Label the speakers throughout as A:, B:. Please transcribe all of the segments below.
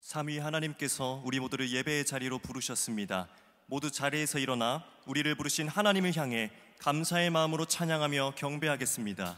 A: 삼위 하나님께서 우리 모두를 예배의 자리로 부르셨습니다. 모두 자리에서 일어나 우리를 부르신 하나님을 향해 감사의 마음으로 찬양하며 경배하겠습니다.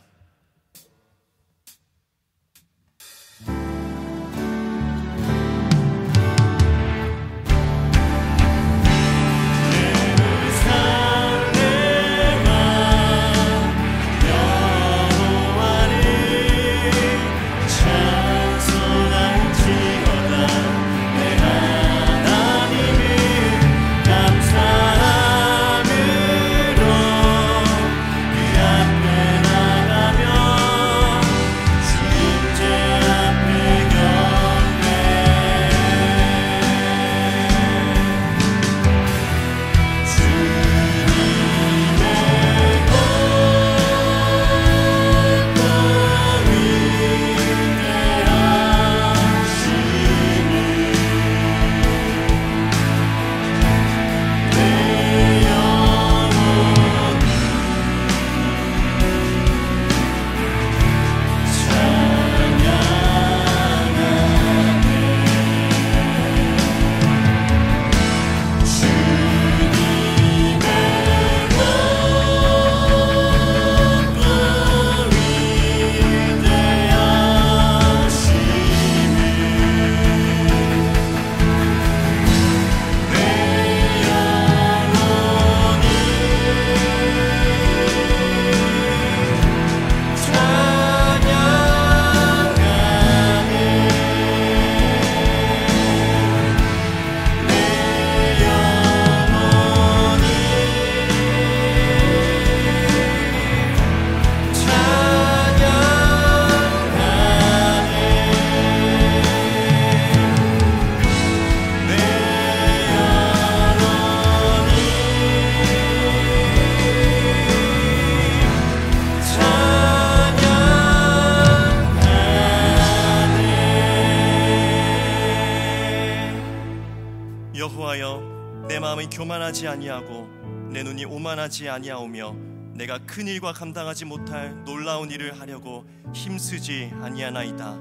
A: 여호와여, 내 마음이 교만하지 아니하고 내 눈이 오만하지 아니하오며 내가 큰 일과 감당하지 못할 놀라운 일을 하려고 힘쓰지 아니하나이다.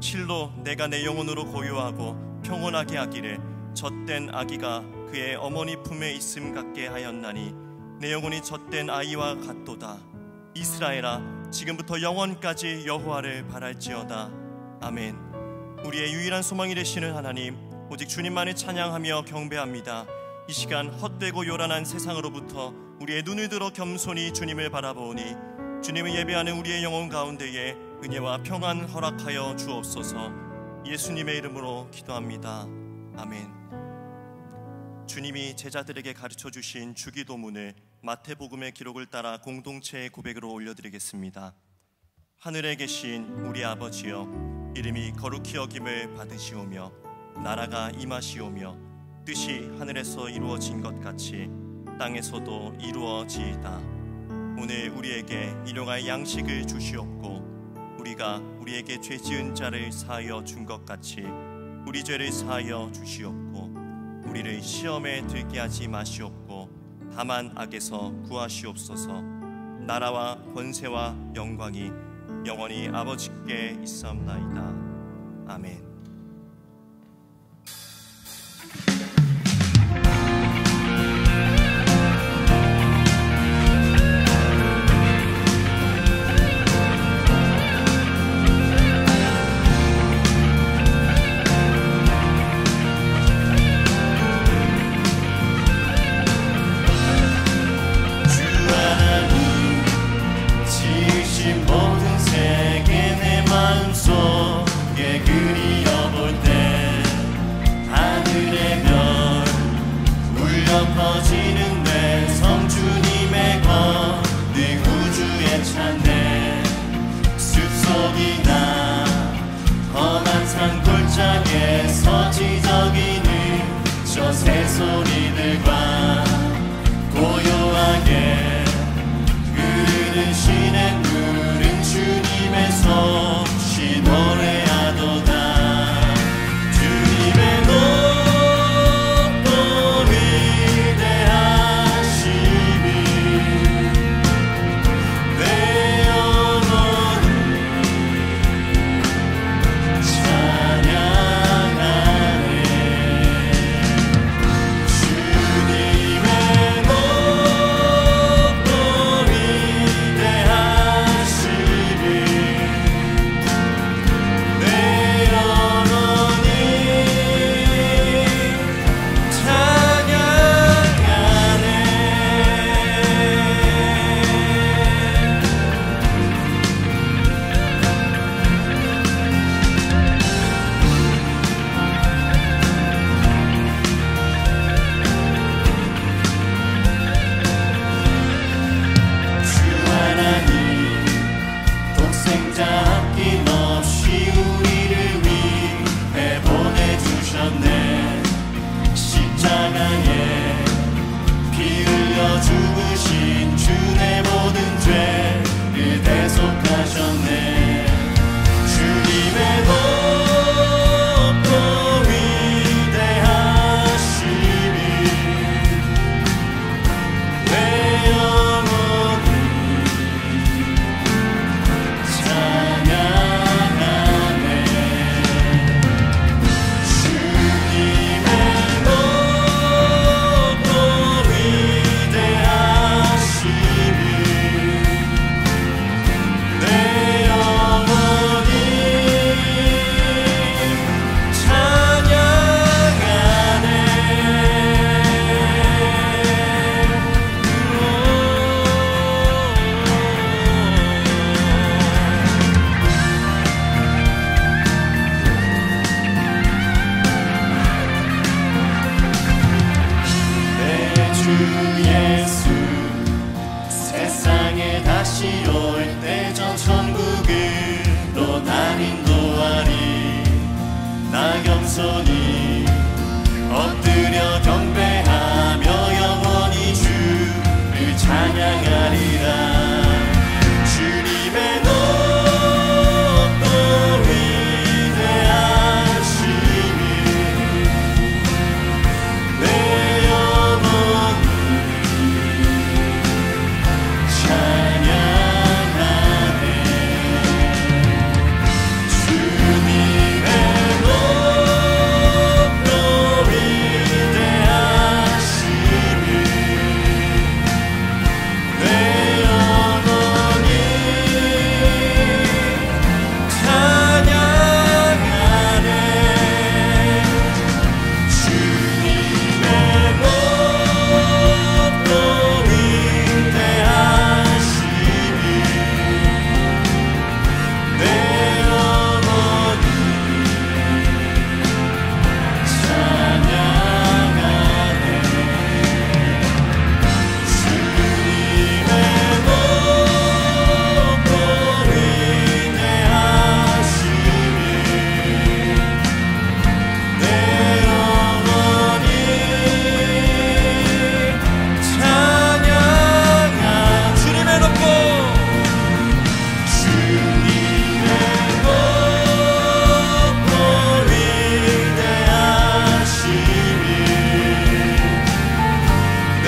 A: 실로 내가 내 영혼으로 고요하고 평온하게 하기를 젖된 아기가 그의 어머니 품에 있음 같게 하였나니 내 영혼이 젖된 아이와 같도다. 이스라엘아, 지금부터 영원까지 여호와를 바랄지어다. 아멘. 우리의 유일한 소망이 되시는 하나님, 오직 주님만을 찬양하며 경배합니다. 이 시간 헛되고 요란한 세상으로부터 우리의 눈을 들어 겸손히 주님을 바라보니 주님을 예배하는 우리의 영혼 가운데에 은혜와 평안 허락하여 주옵소서. 예수님의 이름으로 기도합니다. 아멘. 주님이 제자들에게 가르쳐 주신 주기도문을 마태복음의 기록을 따라 공동체의 고백으로 올려드리겠습니다. 하늘에 계신 우리 아버지여, 이름이 거룩히 여김을 받으시오며 나라가 임하시오며 뜻이 하늘에서 이루어진 것 같이 땅에서도 이루어지이다. 오늘 우리에게 일용할 양식을 주시옵고 우리가 우리에게 죄 지은 자를 사하여 준 것 같이 우리 죄를 사하여 주시옵고 우리를 시험에 들게 하지 마시옵고 다만 악에서 구하시옵소서. 나라와 권세와 영광이 영원히 아버지께 있사옵나이다. 아멘.
B: 모든 세계 내 마음속에 그리
A: 위하여 죽으신 주 내 모든 죄를 대속하셨네. 주님의 높고 위대하심이 내 영혼이 찬양하네. 주님의 높고 위대하심이 내 영혼이 찬양하네. 내 주 예수 세상에 다시 올 때 저 천국으로 날 인도하리. 나 겸손히 엎드려 경배하며 영원히 주를 찬양하리라. 주님의 높고 위대하심이 내 영혼이 찬양하네. 주님의 높고 위대하심이 내 영혼이 찬양하네. 주님의 높고 위대하심이 내 영혼이 찬양하네. 주님의 높고 위대하심이 내 영혼이 찬양하. 주님의 높고 위대하심이 내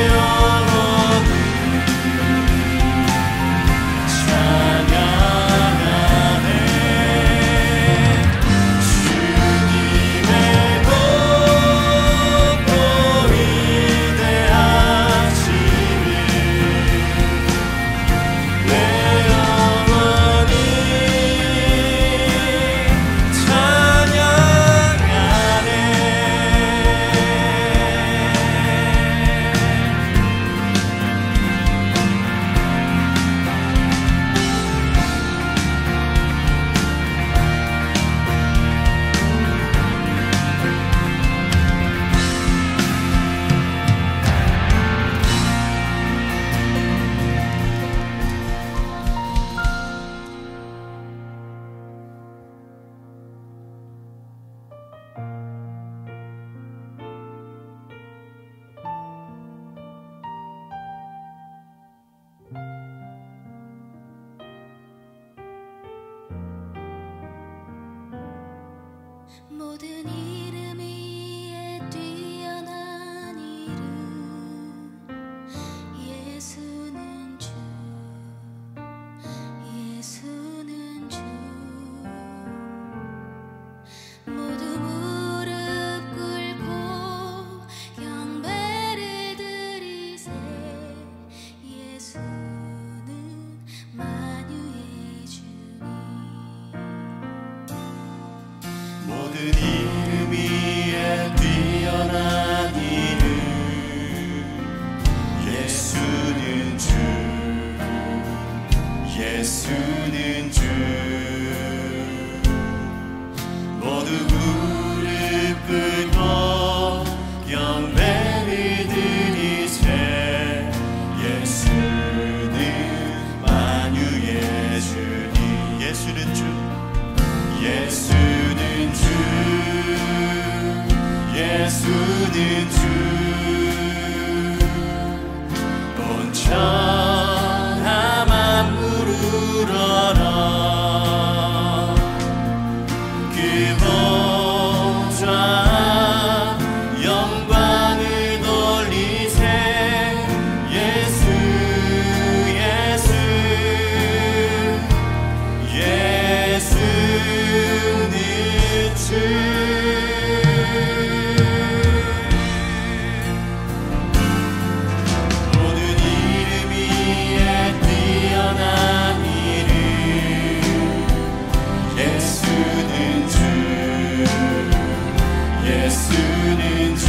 A: 영혼이 찬양하네. 주님의 높고 위대하심이 내 영혼이 찬양하네.
B: 모든 이름 위에 뛰어난 이름 예수는 주 예수는 주 모두 무릎 꿇고 경배를 드리세. 예수는 만유의 주님.
A: 모든 이름 위에 뛰어난 이름 예수는 주 예수는 주 모두 무릎 꿇고 경배를 드리세. 예수는 만유의 주님. 예수는 주 예수는 주 예수는 주 예수는 주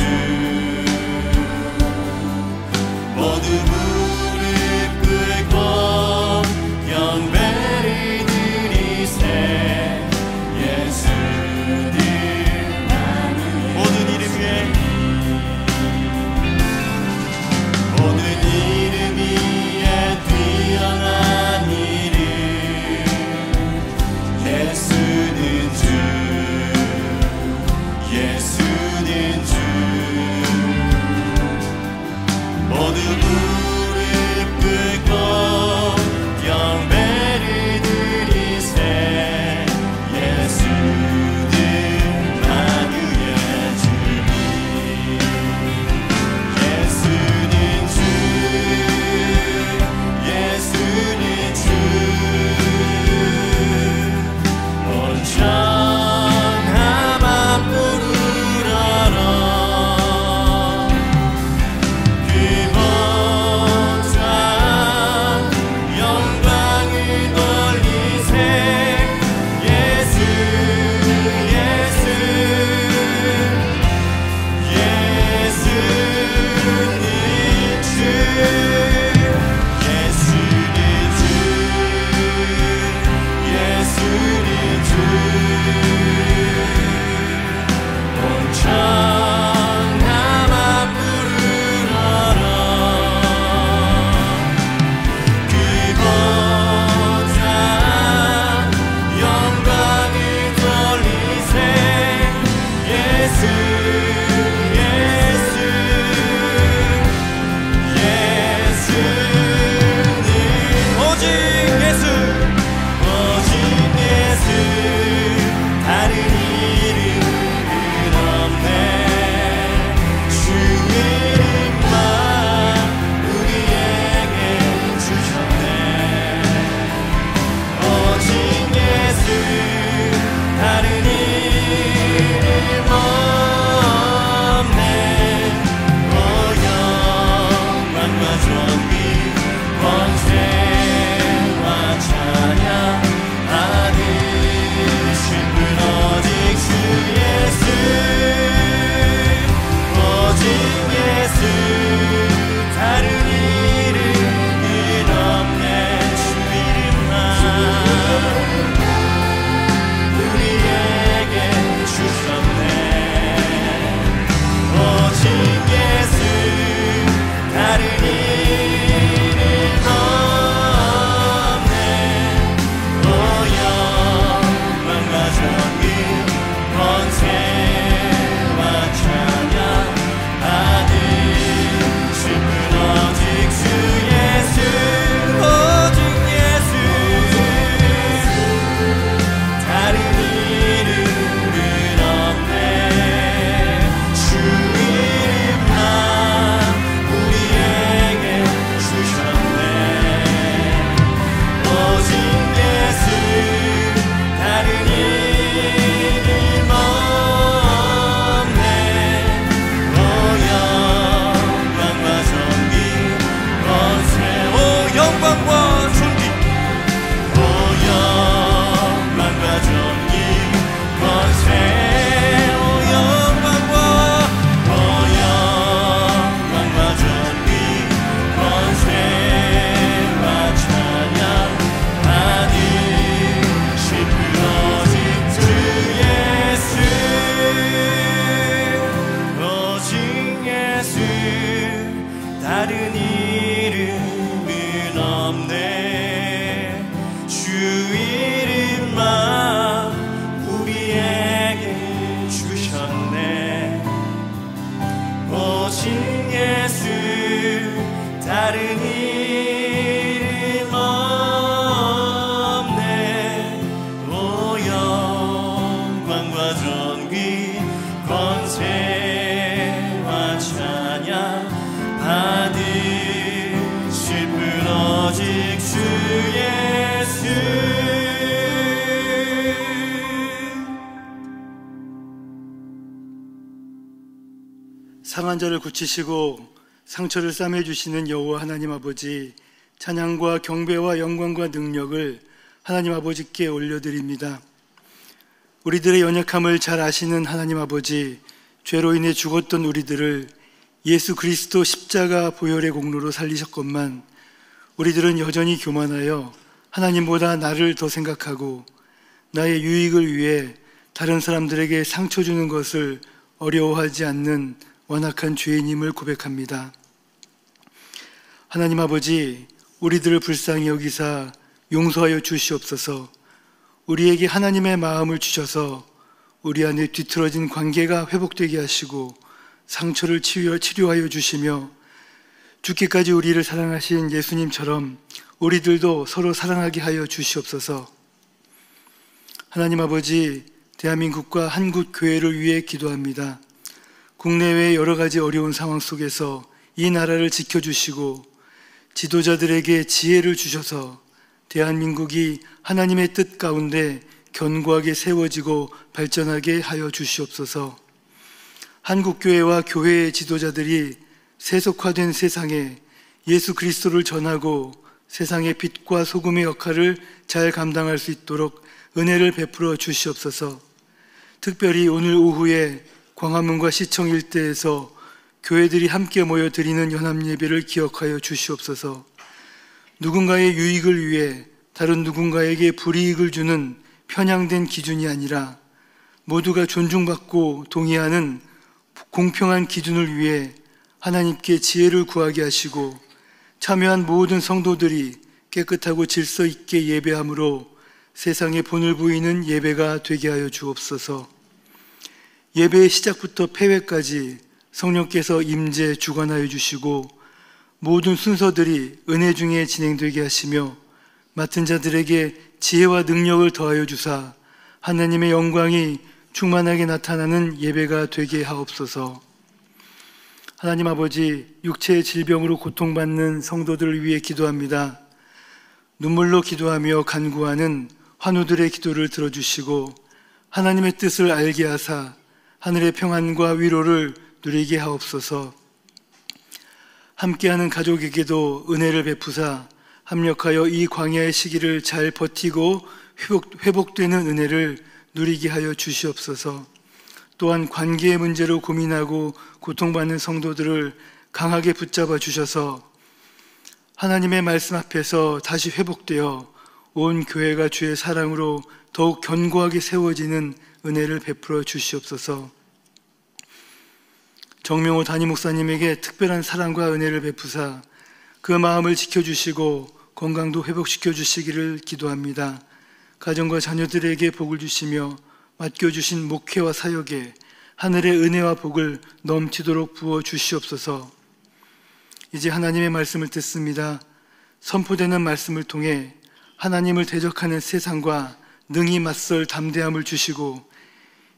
A: 모두 무릎 꿇고 경배를 드리세 예수는 모든 이름 위에 뛰어난 이름 예수는 주 예수는 주 모두 무릎 꿇고 경배를 드리세 예수는 만유의 주님 예수는 주 예수는 주 온 천하만 부르러라 그 보좌 영광을 돌리세 예수 예수 예수는 주 예수는 주 예수는 주 온 천하만 부르러라 그 보좌 영광을 돌리세 예수 예수 예수는 오직 예수 오직 예수 다른 이름은 없네 주 이름만 우리에게 주셨네 오직 예수 다른 이름 없네 오 영광과 존귀 권세와 찬양 받으실 분 오직 주 예수 오직 예수 다른 이름은 없네 주 이름만 우리에게 주셨네 오직 예수 다른 이름 없네 오 영광과 존귀 권세와 찬양 받으실 분 오직 주 예수 오직 예수 다른 이름은 없네 주 이름만 우리에게 주셨네 오직 예수 다른 이름 없네 오 영광과 존귀 권세 오 영광과 존귀 오 영광과 존귀 권세 오 영광과 존귀 권세와 찬양 받으실 분 오직 주 예수 오직 예수 다른 이름은 없네 주 이름만 우리에게 주셨네 오직 예수 다른 이름 없네 오 영광과 존귀 권세와 찬양 받으실 분 오직 주 예수
C: 상한 자를 고치시고 상처를 싸매 주시는 여호와 하나님 아버지, 찬양과 경배와 영광과 능력을 하나님 아버지께 올려드립니다. 우리들의 연약함을 잘 아시는 하나님 아버지, 죄로 인해 죽었던 우리들을 예수 그리스도 십자가 보혈의 공로로 살리셨건만 우리들은 여전히 교만하여 하나님보다 나를 더 생각하고 나의 유익을 위해 다른 사람들에게 상처 주는 것을 어려워하지 않는 완악한 죄인임을 고백합니다. 하나님 아버지, 우리들을 불쌍히 여기사 용서하여 주시옵소서. 우리에게 하나님의 마음을 주셔서 우리 안에 뒤틀어진 관계가 회복되게 하시고 상처를 치료하여 주시며 죽기까지 우리를 사랑하신 예수님처럼 우리들도 서로 사랑하게 하여 주시옵소서. 하나님 아버지, 대한민국과 한국교회를 위해 기도합니다. 국내외의 여러 가지 어려운 상황 속에서 이 나라를 지켜주시고 지도자들에게 지혜를 주셔서 대한민국이 하나님의 뜻 가운데 견고하게 세워지고 발전하게 하여 주시옵소서. 한국교회와 교회의 지도자들이 세속화된 세상에 예수 그리스도를 전하고 세상의 빛과 소금의 역할을 잘 감당할 수 있도록 은혜를 베풀어 주시옵소서. 특별히 오늘 오후에 광화문과 시청 일대에서 교회들이 함께 모여 드리는 연합예배를 기억하여 주시옵소서. 누군가의 유익을 위해 다른 누군가에게 불이익을 주는 편향된 기준이 아니라 모두가 존중받고 동의하는 공평한 기준을 위해 하나님께 지혜를 구하게 하시고 참여한 모든 성도들이 깨끗하고 질서 있게 예배함으로 세상에 본을 보이는 예배가 되게 하여 주옵소서. 예배의 시작부터 폐회까지 성령께서 임재 주관하여 주시고 모든 순서들이 은혜 중에 진행되게 하시며 맡은 자들에게 지혜와 능력을 더하여 주사 하나님의 영광이 충만하게 나타나는 예배가 되게 하옵소서. 하나님 아버지, 육체의 질병으로 고통받는 성도들을 위해 기도합니다. 눈물로 기도하며 간구하는 환우들의 기도를 들어주시고 하나님의 뜻을 알게 하사 하늘의 평안과 위로를 누리게 하옵소서. 함께하는 가족에게도 은혜를 베푸사 합력하여 이 광야의 시기를 잘 버티고 회복되는 은혜를 누리게 하여 주시옵소서. 또한 관계의 문제로 고민하고 고통받는 성도들을 강하게 붙잡아 주셔서 하나님의 말씀 앞에서 다시 회복되어 온 교회가 주의 사랑으로 더욱 견고하게 세워지는 은혜를 베풀어 주시옵소서. 정명호 담임 목사님에게 특별한 사랑과 은혜를 베푸사 그 마음을 지켜주시고 건강도 회복시켜 주시기를 기도합니다. 가정과 자녀들에게 복을 주시며 맡겨주신 목회와 사역에 하늘의 은혜와 복을 넘치도록 부어 주시옵소서. 이제 하나님의 말씀을 듣습니다. 선포되는 말씀을 통해 하나님을 대적하는 세상과 능히 맞설 담대함을 주시고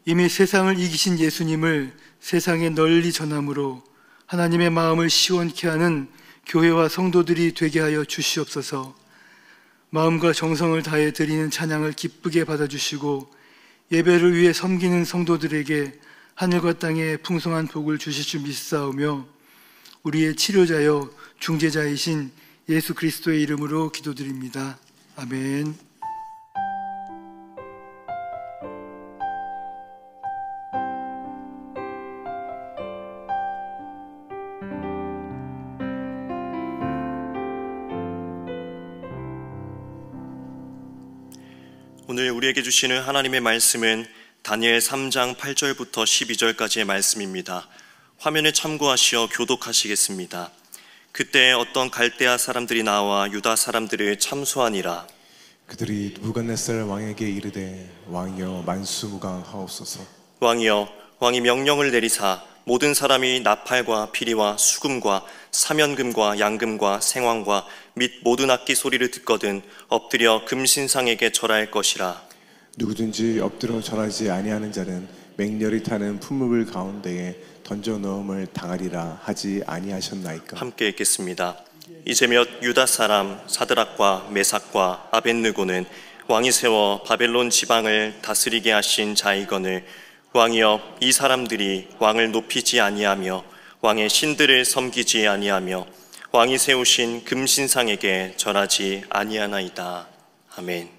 C: 이미 세상을 이기신 예수님을 세상에 널리 전함으로 하나님의 마음을 시원케 하는 교회와 성도들이 되게 하여 주시옵소서. 마음과 정성을 다해 드리는 찬양을 기쁘게 받아주시고 예배를 위해 섬기는 성도들에게 하늘과 땅에 풍성한 복을 주실 줄 믿사오며 우리의 치료자여 중재자이신 예수 그리스도의 이름으로 기도드립니다. 아멘.
A: 오늘 우리에게 주시는 하나님의 말씀은 다니엘 3장 8절부터 12절까지의 말씀입니다. 화면에 참고하시어 교독하시겠습니다. 그때 어떤 갈대아 사람들이 나와 유다 사람들을 참소하니라.
D: 그들이 느부갓네살 왕에게 이르되 왕이여 만수무강하옵소서.
A: 왕이여, 왕이 명령을 내리사 모든 사람이 나팔과 피리와 수금과 사면금과 양금과 생황과 및 모든 악기 소리를 듣거든 엎드려 금신상에게 절할 것이라.
D: 누구든지 엎드려 절하지 아니하는 자는 맹렬히 타는 풀무불 가운데에 던져 넣음을 당하리라 하지 아니하셨나이까.
A: 함께 읽겠습니다. 이제몇 유다 사람 사드락과 메삭과 아벳느고는 왕이 세워 바벨론 지방을 다스리게 하신 자이거늘 왕이여, 이 사람들이 왕을 높이지 아니하며 왕의 신들을 섬기지 아니하며 왕이 세우신 금신상에게 절하지 아니하나이다. 아멘.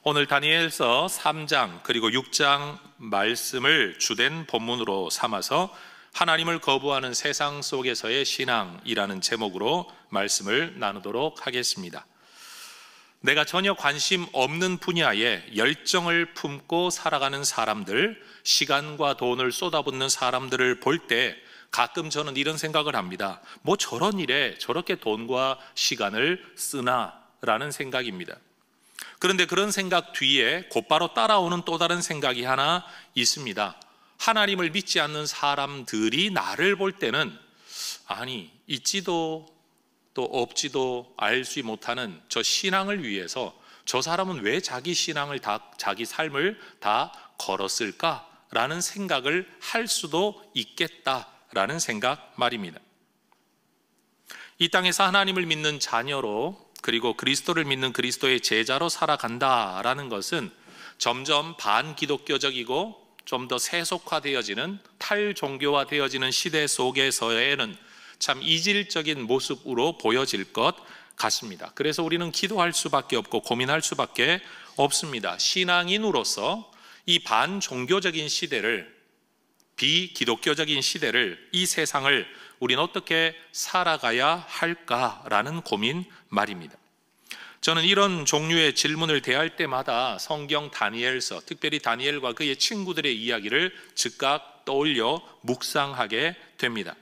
E: 오늘 다니엘서 3장 그리고 6장 말씀을 주된 본문으로 삼아서 하나님을 거부하는 세상 속에서의 신앙이라는 제목으로 말씀을 나누도록 하겠습니다. 내가 전혀 관심 없는 분야에 열정을 품고 살아가는 사람들, 시간과 돈을 쏟아붓는 사람들을 볼 때 가끔 저는 이런 생각을 합니다. 뭐 저런 일에 저렇게 돈과 시간을 쓰나라는 생각입니다. 그런데 그런 생각 뒤에 곧바로 따라오는 또 다른 생각이 하나 있습니다. 하나님을 믿지 않는 사람들이 나를 볼 때는 아니 있지도 또 없지도 알지 못하는 저 신앙을 위해서 저 사람은 왜 자기 신앙을 자기 삶을 다 걸었을까라는 생각을 할 수도 있겠다라는 생각 말입니다. 이 땅에서 하나님을 믿는 자녀로 그리고 그리스도를 믿는 그리스도의 제자로 살아간다라는 것은 점점 반기독교적이고 좀 더 세속화되어지는 탈종교화되어지는 시대 속에서에는 참 이질적인 모습으로 보여질 것 같습니다. 그래서 우리는 기도할 수밖에 없고 고민할 수밖에 없습니다. 신앙인으로서 이 반종교적인 시대를, 비기독교적인 시대를, 이 세상을 우리는 어떻게 살아가야 할까라는 고민 말입니다. 저는 이런 종류의 질문을 대할 때마다 성경 다니엘서, 특별히 다니엘과 그의 친구들의 이야기를 즉각 떠올려 묵상하게 됩니다.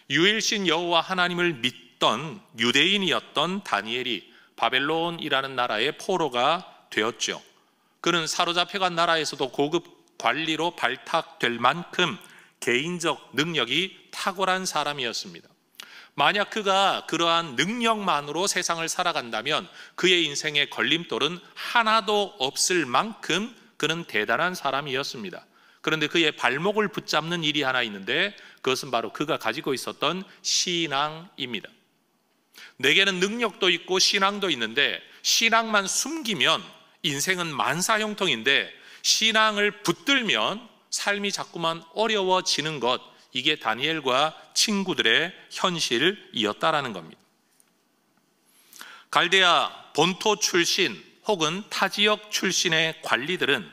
E: 유일신 여호와 하나님을 믿던 유대인이었던 다니엘이 바벨론이라는 나라의 포로가 되었죠. 그는 사로잡혀간 나라에서도 고급 관리로 발탁될 만큼 개인적 능력이 탁월한 사람이었습니다. 만약 그가 그러한 능력만으로 세상을 살아간다면 그의 인생의 걸림돌은 하나도 없을 만큼 그는 대단한 사람이었습니다. 그런데 그의 발목을 붙잡는 일이 하나 있는데 그것은 바로 그가 가지고 있었던 신앙입니다. 내게는 능력도 있고 신앙도 있는데 신앙만 숨기면 인생은 만사형통인데 신앙을 붙들면 삶이 자꾸만 어려워지는 것, 이게 다니엘과 친구들의 현실이었다라는 겁니다. 갈대아 본토 출신 혹은 타 지역 출신의 관리들은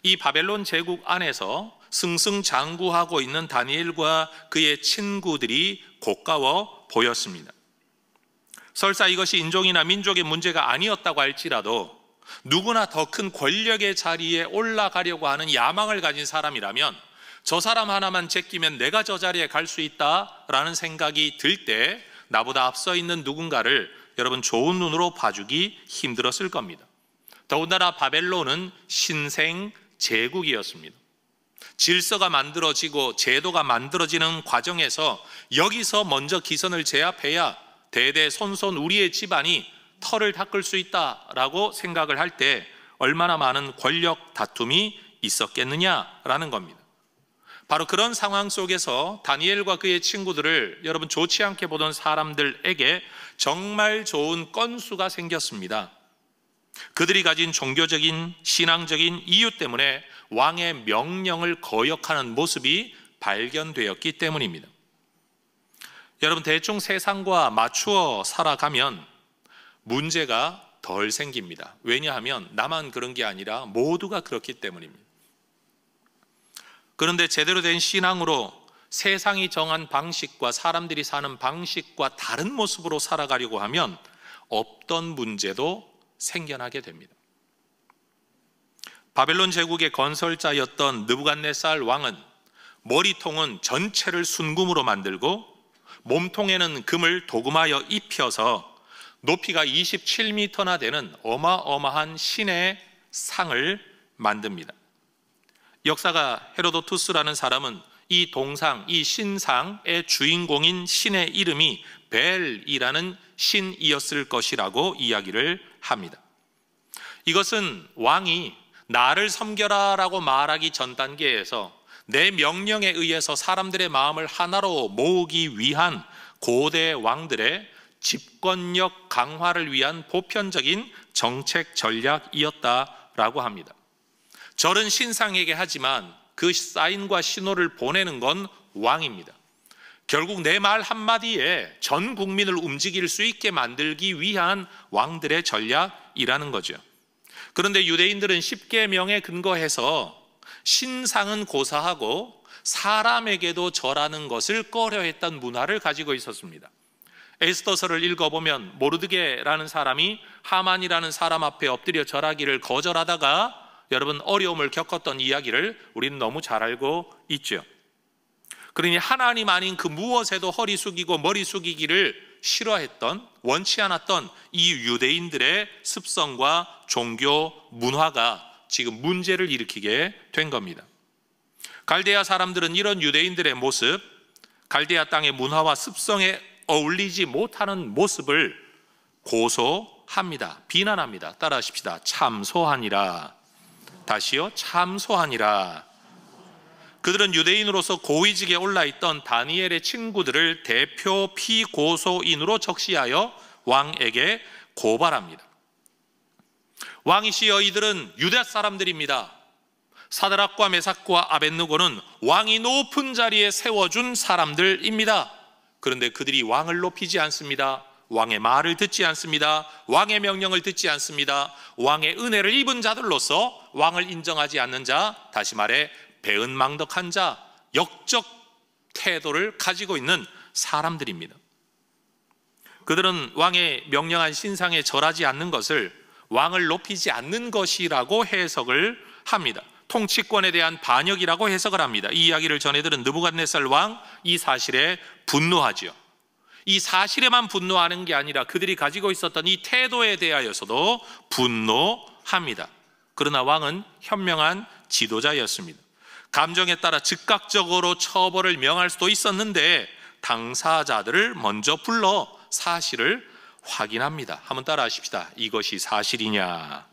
E: 이 바벨론 제국 안에서 승승장구하고 있는 다니엘과 그의 친구들이 고가워 보였습니다. 설사 이것이 인종이나 민족의 문제가 아니었다고 할지라도 누구나 더 큰 권력의 자리에 올라가려고 하는 야망을 가진 사람이라면 저 사람 하나만 제끼면 내가 저 자리에 갈 수 있다라는 생각이 들 때 나보다 앞서 있는 누군가를 여러분 좋은 눈으로 봐주기 힘들었을 겁니다. 더군다나 바벨론은 신생 제국이었습니다. 질서가 만들어지고 제도가 만들어지는 과정에서 여기서 먼저 기선을 제압해야 대대손손 우리의 집안이 털을 닦을 수 있다라고 생각을 할 때 얼마나 많은 권력 다툼이 있었겠느냐라는 겁니다. 바로 그런 상황 속에서 다니엘과 그의 친구들을 여러분 좋지 않게 보던 사람들에게 정말 좋은 건수가 생겼습니다. 그들이 가진 종교적인 신앙적인 이유 때문에 왕의 명령을 거역하는 모습이 발견되었기 때문입니다. 여러분 대충 세상과 맞추어 살아가면 문제가 덜 생깁니다. 왜냐하면 나만 그런 게 아니라 모두가 그렇기 때문입니다. 그런데 제대로 된 신앙으로 세상이 정한 방식과 사람들이 사는 방식과 다른 모습으로 살아가려고 하면 없던 문제도 생겨나게 됩니다. 바벨론 제국의 건설자였던 느부갓네살 왕은 머리통은 전체를 순금으로 만들고 몸통에는 금을 도금하여 입혀서 높이가 27m나 되는 어마어마한 신의 상을 만듭니다. 역사가 헤로도투스라는 사람은 이 동상, 이 신상의 주인공인 신의 이름이 벨이라는 신이었을 것이라고 이야기를 합니다. 이것은 왕이 나를 섬겨라라고 말하기 전 단계에서 내 명령에 의해서 사람들의 마음을 하나로 모으기 위한 고대 왕들의 집권력 강화를 위한 보편적인 정책 전략이었다라고 합니다. 절은 신상에게 하지만 그 사인과 신호를 보내는 건 왕입니다. 결국 내 말 한마디에 전 국민을 움직일 수 있게 만들기 위한 왕들의 전략이라는 거죠. 그런데 유대인들은 십계명에 근거해서 신상은 고사하고 사람에게도 절하는 것을 꺼려했던 문화를 가지고 있었습니다. 에스더서를 읽어보면 모르드게라는 사람이 하만이라는 사람 앞에 엎드려 절하기를 거절하다가 여러분 어려움을 겪었던 이야기를 우리는 너무 잘 알고 있죠. 그러니 하나님 아닌 그 무엇에도 허리 숙이고 머리 숙이기를 싫어했던, 원치 않았던 이 유대인들의 습성과 종교 문화가 지금 문제를 일으키게 된 겁니다. 갈대아 사람들은 이런 유대인들의 모습, 갈대아 땅의 문화와 습성에 어울리지 못하는 모습을 고소합니다. 비난합니다. 따라하십시다. 참소하니라. 다시요. 참소하니라. 그들은 유대인으로서 고위직에 올라있던 다니엘의 친구들을 대표 피고소인으로 적시하여 왕에게 고발합니다. 왕이시여, 이들은 유대 사람들입니다. 사드락과 메삭과 아벳느고는 왕이 높은 자리에 세워준 사람들입니다. 그런데 그들이 왕을 높이지 않습니다. 왕의 말을 듣지 않습니다. 왕의 명령을 듣지 않습니다. 왕의 은혜를 입은 자들로서 왕을 인정하지 않는 자, 다시 말해 배은망덕한 자, 역적 태도를 가지고 있는 사람들입니다. 그들은 왕의 명령한 신상에 절하지 않는 것을 왕을 높이지 않는 것이라고 해석을 합니다. 통치권에 대한 반역이라고 해석을 합니다. 이 이야기를 전해들은 느부갓네살 왕, 이 사실에 분노하죠. 이 사실에만 분노하는 게 아니라 그들이 가지고 있었던 이 태도에 대하여서도 분노합니다. 그러나 왕은 현명한 지도자였습니다. 감정에 따라 즉각적으로 처벌을 명할 수도 있었는데 당사자들을 먼저 불러 사실을 확인합니다. 한번 따라 하십시다. 이것이 사실이냐?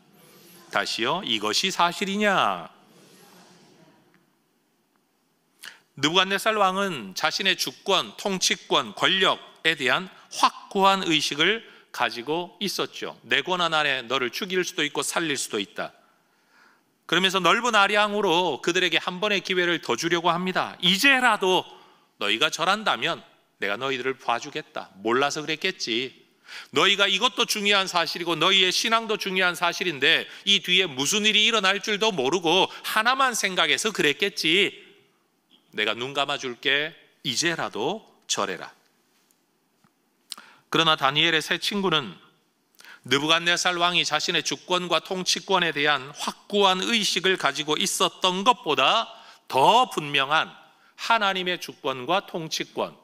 E: 다시요. 이것이 사실이냐? 느부갓네살 왕은 자신의 주권, 통치권, 권력에 대한 확고한 의식을 가지고 있었죠. 내 권한 안에 너를 죽일 수도 있고 살릴 수도 있다. 그러면서 넓은 아량으로 그들에게 한 번의 기회를 더 주려고 합니다. 이제라도 너희가 절한다면 내가 너희들을 봐주겠다. 몰라서 그랬겠지. 너희가 이것도 중요한 사실이고 너희의 신앙도 중요한 사실인데 이 뒤에 무슨 일이 일어날 줄도 모르고 하나만 생각해서 그랬겠지. 내가 눈 감아줄게. 이제라도 절해라. 그러나 다니엘의 세 친구는 느부갓네살 왕이 자신의 주권과 통치권에 대한 확고한 의식을 가지고 있었던 것보다 더 분명한 하나님의 주권과 통치권,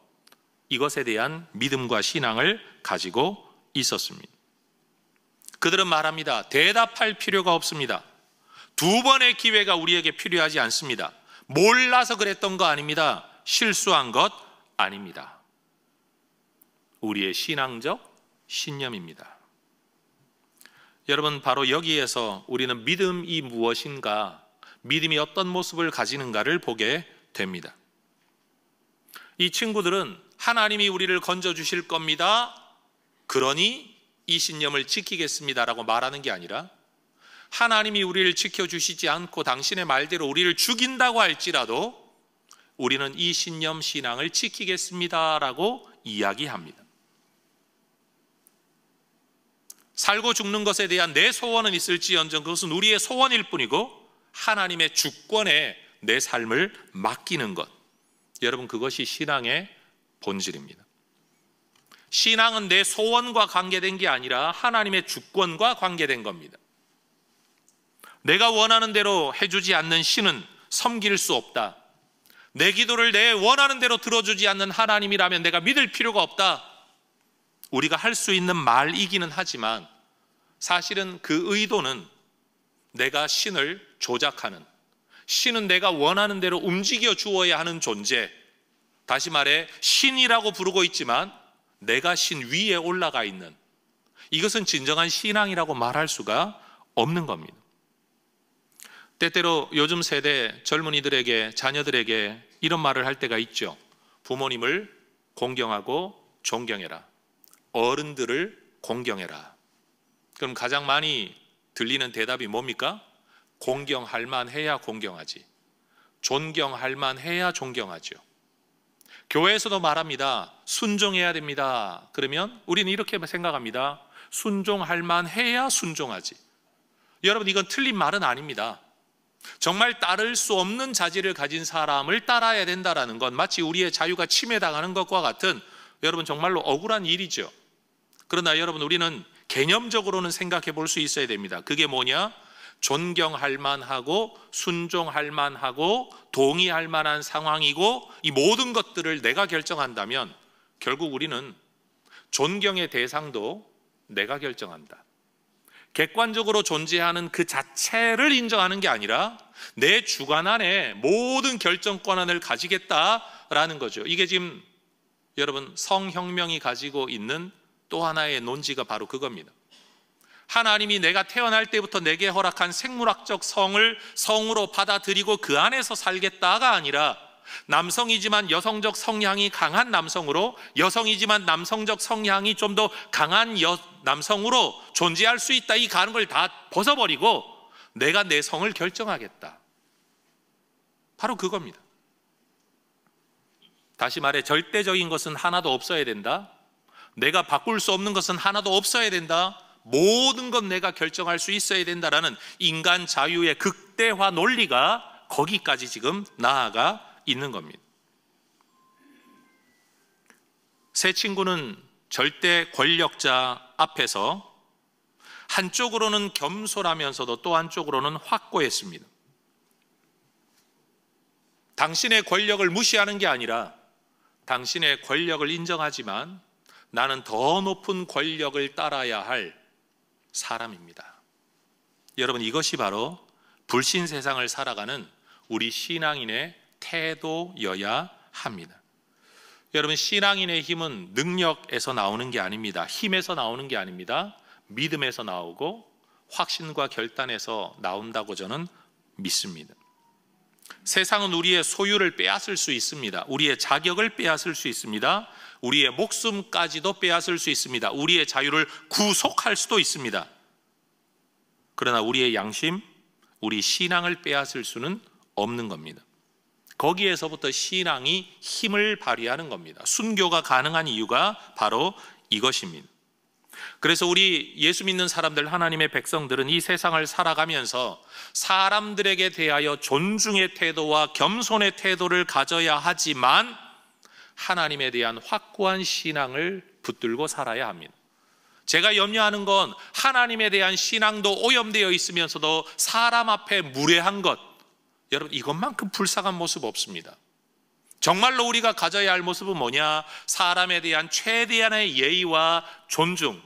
E: 이것에 대한 믿음과 신앙을 가지고 있었습니다. 그들은 말합니다. 대답할 필요가 없습니다. 두 번의 기회가 우리에게 필요하지 않습니다. 몰라서 그랬던 거 아닙니다. 실수한 것 아닙니다. 우리의 신앙적 신념입니다. 여러분, 바로 여기에서 우리는 믿음이 무엇인가, 믿음이 어떤 모습을 가지는가를 보게 됩니다. 이 친구들은 하나님이 우리를 건져주실 겁니다. 그러니 이 신념을 지키겠습니다라고 말하는 게 아니라 하나님이 우리를 지켜주시지 않고 당신의 말대로 우리를 죽인다고 할지라도 우리는 이 신념 신앙을 지키겠습니다라고 이야기합니다. 살고 죽는 것에 대한 내 소원은 있을지언정 그것은 우리의 소원일 뿐이고 하나님의 주권에 내 삶을 맡기는 것, 여러분, 그것이 신앙의 본질입니다. 신앙은 내 소원과 관계된 게 아니라 하나님의 주권과 관계된 겁니다. 내가 원하는 대로 해주지 않는 신은 섬길 수 없다. 내 기도를 내 원하는 대로 들어주지 않는 하나님이라면 내가 믿을 필요가 없다. 우리가 할 수 있는 말이기는 하지만 사실은 그 의도는 내가 신을 조작하는, 신은 내가 원하는 대로 움직여 주어야 하는 존재, 다시 말해 신이라고 부르고 있지만 내가 신 위에 올라가 있는, 이것은 진정한 신앙이라고 말할 수가 없는 겁니다. 때때로 요즘 세대 젊은이들에게, 자녀들에게 이런 말을 할 때가 있죠. 부모님을 공경하고 존경해라. 어른들을 공경해라. 그럼 가장 많이 들리는 대답이 뭡니까? 공경할 만해야 공경하지. 존경할 만해야 존경하죠. 교회에서도 말합니다. 순종해야 됩니다. 그러면 우리는 이렇게 생각합니다. 순종할 만해야 순종하지. 여러분, 이건 틀린 말은 아닙니다. 정말 따를 수 없는 자질을 가진 사람을 따라야 된다는 건 마치 우리의 자유가 침해당하는 것과 같은, 여러분, 정말로 억울한 일이죠. 그러나 여러분, 우리는 개념적으로는 생각해 볼 수 있어야 됩니다. 그게 뭐냐? 존경할 만하고 순종할 만하고 동의할 만한 상황이고, 이 모든 것들을 내가 결정한다면 결국 우리는 존경의 대상도 내가 결정한다. 객관적으로 존재하는 그 자체를 인정하는 게 아니라 내 주관 안에 모든 결정권을 가지겠다라는 거죠. 이게 지금 여러분 성혁명이 가지고 있는 또 하나의 논지가 바로 그겁니다. 하나님이 내가 태어날 때부터 내게 허락한 생물학적 성을 성으로 받아들이고 그 안에서 살겠다가 아니라, 남성이지만 여성적 성향이 강한 남성으로, 여성이지만 남성적 성향이 좀 더 강한 남성으로 존재할 수 있다, 이 가는 걸 다 벗어버리고 내가 내 성을 결정하겠다. 바로 그겁니다. 다시 말해, 절대적인 것은 하나도 없어야 된다. 내가 바꿀 수 없는 것은 하나도 없어야 된다. 모든 건 내가 결정할 수 있어야 된다라는 인간 자유의 극대화 논리가 거기까지 지금 나아가 있는 겁니다. 새 친구는 절대 권력자 앞에서 한쪽으로는 겸손하면서도 또 한쪽으로는 확고했습니다. 당신의 권력을 무시하는 게 아니라 당신의 권력을 인정하지만 나는 더 높은 권력을 따라야 할 사람입니다. 여러분, 이것이 바로 불신 세상을 살아가는 우리 신앙인의 태도여야 합니다. 여러분, 신앙인의 힘은 능력에서 나오는 게 아닙니다. 힘에서 나오는 게 아닙니다. 믿음에서 나오고 확신과 결단에서 나온다고 저는 믿습니다. 세상은 우리의 소유를 빼앗을 수 있습니다. 우리의 자격을 빼앗을 수 있습니다. 우리의 목숨까지도 빼앗을 수 있습니다. 우리의 자유를 구속할 수도 있습니다. 그러나 우리의 양심, 우리 신앙을 빼앗을 수는 없는 겁니다. 거기에서부터 신앙이 힘을 발휘하는 겁니다. 순교가 가능한 이유가 바로 이것입니다. 그래서 우리 예수 믿는 사람들, 하나님의 백성들은 이 세상을 살아가면서 사람들에게 대하여 존중의 태도와 겸손의 태도를 가져야 하지만 하나님에 대한 확고한 신앙을 붙들고 살아야 합니다. 제가 염려하는 건 하나님에 대한 신앙도 오염되어 있으면서도 사람 앞에 무례한 것, 여러분, 이것만큼 불쌍한 모습 없습니다. 정말로 우리가 가져야 할 모습은 뭐냐? 사람에 대한 최대한의 예의와 존중,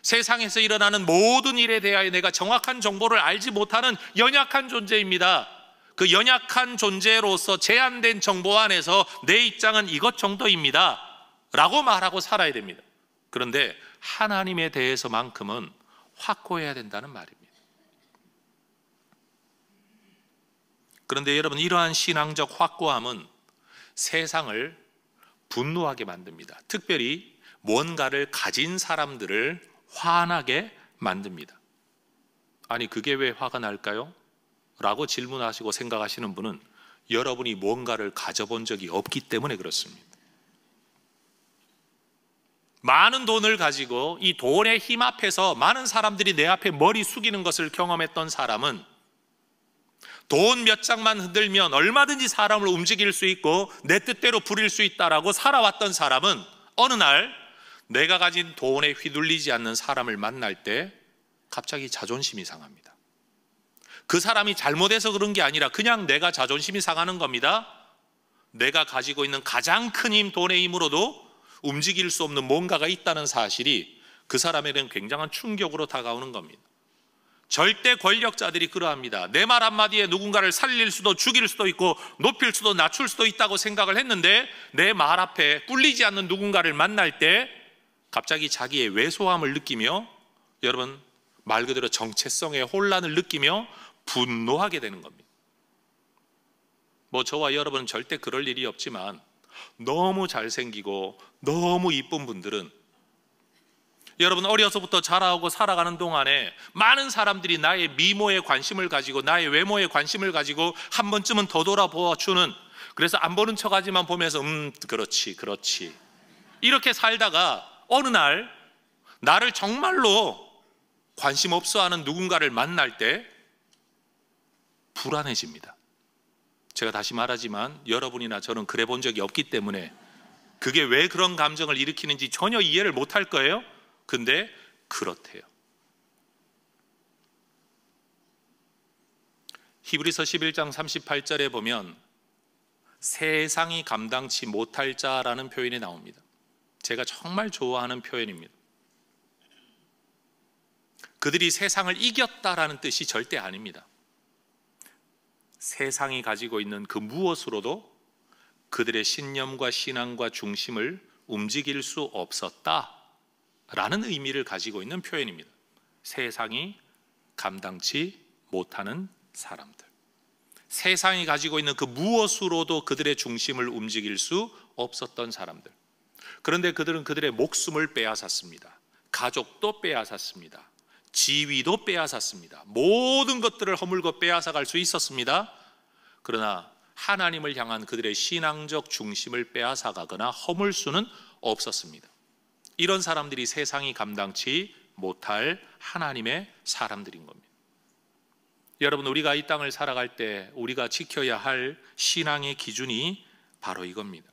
E: 세상에서 일어나는 모든 일에 대하여 내가 정확한 정보를 알지 못하는 연약한 존재입니다. 그 연약한 존재로서 제한된 정보 안에서 내 입장은 이것 정도입니다 라고 말하고 살아야 됩니다. 그런데 하나님에 대해서만큼은 확고해야 된다는 말입니다. 그런데 여러분, 이러한 신앙적 확고함은 세상을 분노하게 만듭니다. 특별히 뭔가를 가진 사람들을 화나게 만듭니다. 아니, 그게 왜 화가 날까요? 라고 질문하시고 생각하시는 분은 여러분이 뭔가를 가져본 적이 없기 때문에 그렇습니다. 많은 돈을 가지고 이 돈의 힘 앞에서 많은 사람들이 내 앞에 머리 숙이는 것을 경험했던 사람은 돈 몇 장만 흔들면 얼마든지 사람을 움직일 수 있고 내 뜻대로 부릴 수 있다라고 살아왔던 사람은 어느 날 내가 가진 돈에 휘둘리지 않는 사람을 만날 때 갑자기 자존심이 상합니다. 그 사람이 잘못해서 그런 게 아니라 그냥 내가 자존심이 상하는 겁니다. 내가 가지고 있는 가장 큰 힘, 돈의 힘으로도 움직일 수 없는 뭔가가 있다는 사실이 그 사람에게는 굉장한 충격으로 다가오는 겁니다. 절대 권력자들이 그러합니다. 내 말 한마디에 누군가를 살릴 수도 죽일 수도 있고 높일 수도 낮출 수도 있다고 생각을 했는데 내 말 앞에 꿀리지 않는 누군가를 만날 때 갑자기 자기의 왜소함을 느끼며, 여러분, 말 그대로 정체성의 혼란을 느끼며 분노하게 되는 겁니다. 뭐 저와 여러분은 절대 그럴 일이 없지만 너무 잘생기고 너무 이쁜 분들은 여러분, 어려서부터 자라오고 살아가는 동안에 많은 사람들이 나의 미모에 관심을 가지고 나의 외모에 관심을 가지고 한 번쯤은 더 돌아보아주는, 그래서 안 보는 척하지만 보면서 그렇지 이렇게 살다가 어느 날 나를 정말로 관심 없어 하는 누군가를 만날 때 불안해집니다. 제가 다시 말하지만 여러분이나 저는 그래 본 적이 없기 때문에 그게 왜 그런 감정을 일으키는지 전혀 이해를 못할 거예요. 근데 그렇대요. 히브리서 11장 38절에 보면 세상이 감당치 못할 자라는 표현이 나옵니다. 제가 정말 좋아하는 표현입니다. 그들이 세상을 이겼다라는 뜻이 절대 아닙니다. 세상이 가지고 있는 그 무엇으로도 그들의 신념과 신앙과 중심을 움직일 수 없었다라는 의미를 가지고 있는 표현입니다. 세상이 감당치 못하는 사람들, 세상이 가지고 있는 그 무엇으로도 그들의 중심을 움직일 수 없었던 사람들. 그런데 그들은 그들의 목숨을 빼앗았습니다. 가족도 빼앗았습니다. 지위도 빼앗았습니다. 모든 것들을 허물고 빼앗아갈 수 있었습니다. 그러나 하나님을 향한 그들의 신앙적 중심을 빼앗아가거나 허물 수는 없었습니다. 이런 사람들이 세상이 감당치 못할 하나님의 사람들인 겁니다. 여러분, 우리가 이 땅을 살아갈 때 우리가 지켜야 할 신앙의 기준이 바로 이겁니다.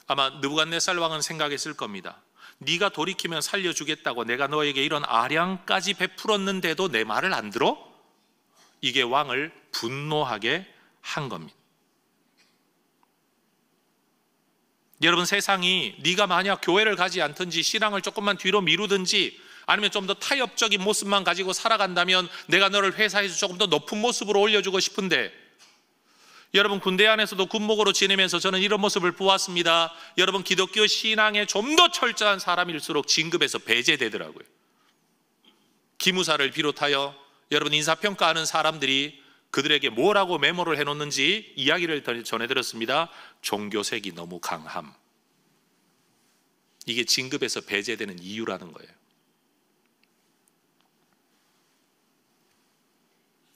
E: 아마 느부갓네살 왕은 생각했을 겁니다. 네가 돌이키면 살려주겠다고 내가 너에게 이런 아량까지 베풀었는데도 내 말을 안 들어? 이게 왕을 분노하게 한 겁니다. 여러분, 세상이 네가 만약 교회를 가지 않든지 신앙을 조금만 뒤로 미루든지 아니면 좀 더 타협적인 모습만 가지고 살아간다면 내가 너를 회사에서 조금 더 높은 모습으로 올려주고 싶은데, 여러분, 군대 안에서도 군목으로 지내면서 저는 이런 모습을 보았습니다. 여러분, 기독교 신앙에 좀 더 철저한 사람일수록 진급에서 배제되더라고요. 기무사를 비롯하여 여러분 인사평가하는 사람들이 그들에게 뭐라고 메모를 해놓는지 이야기를 전해드렸습니다. 종교색이 너무 강함. 이게 진급에서 배제되는 이유라는 거예요.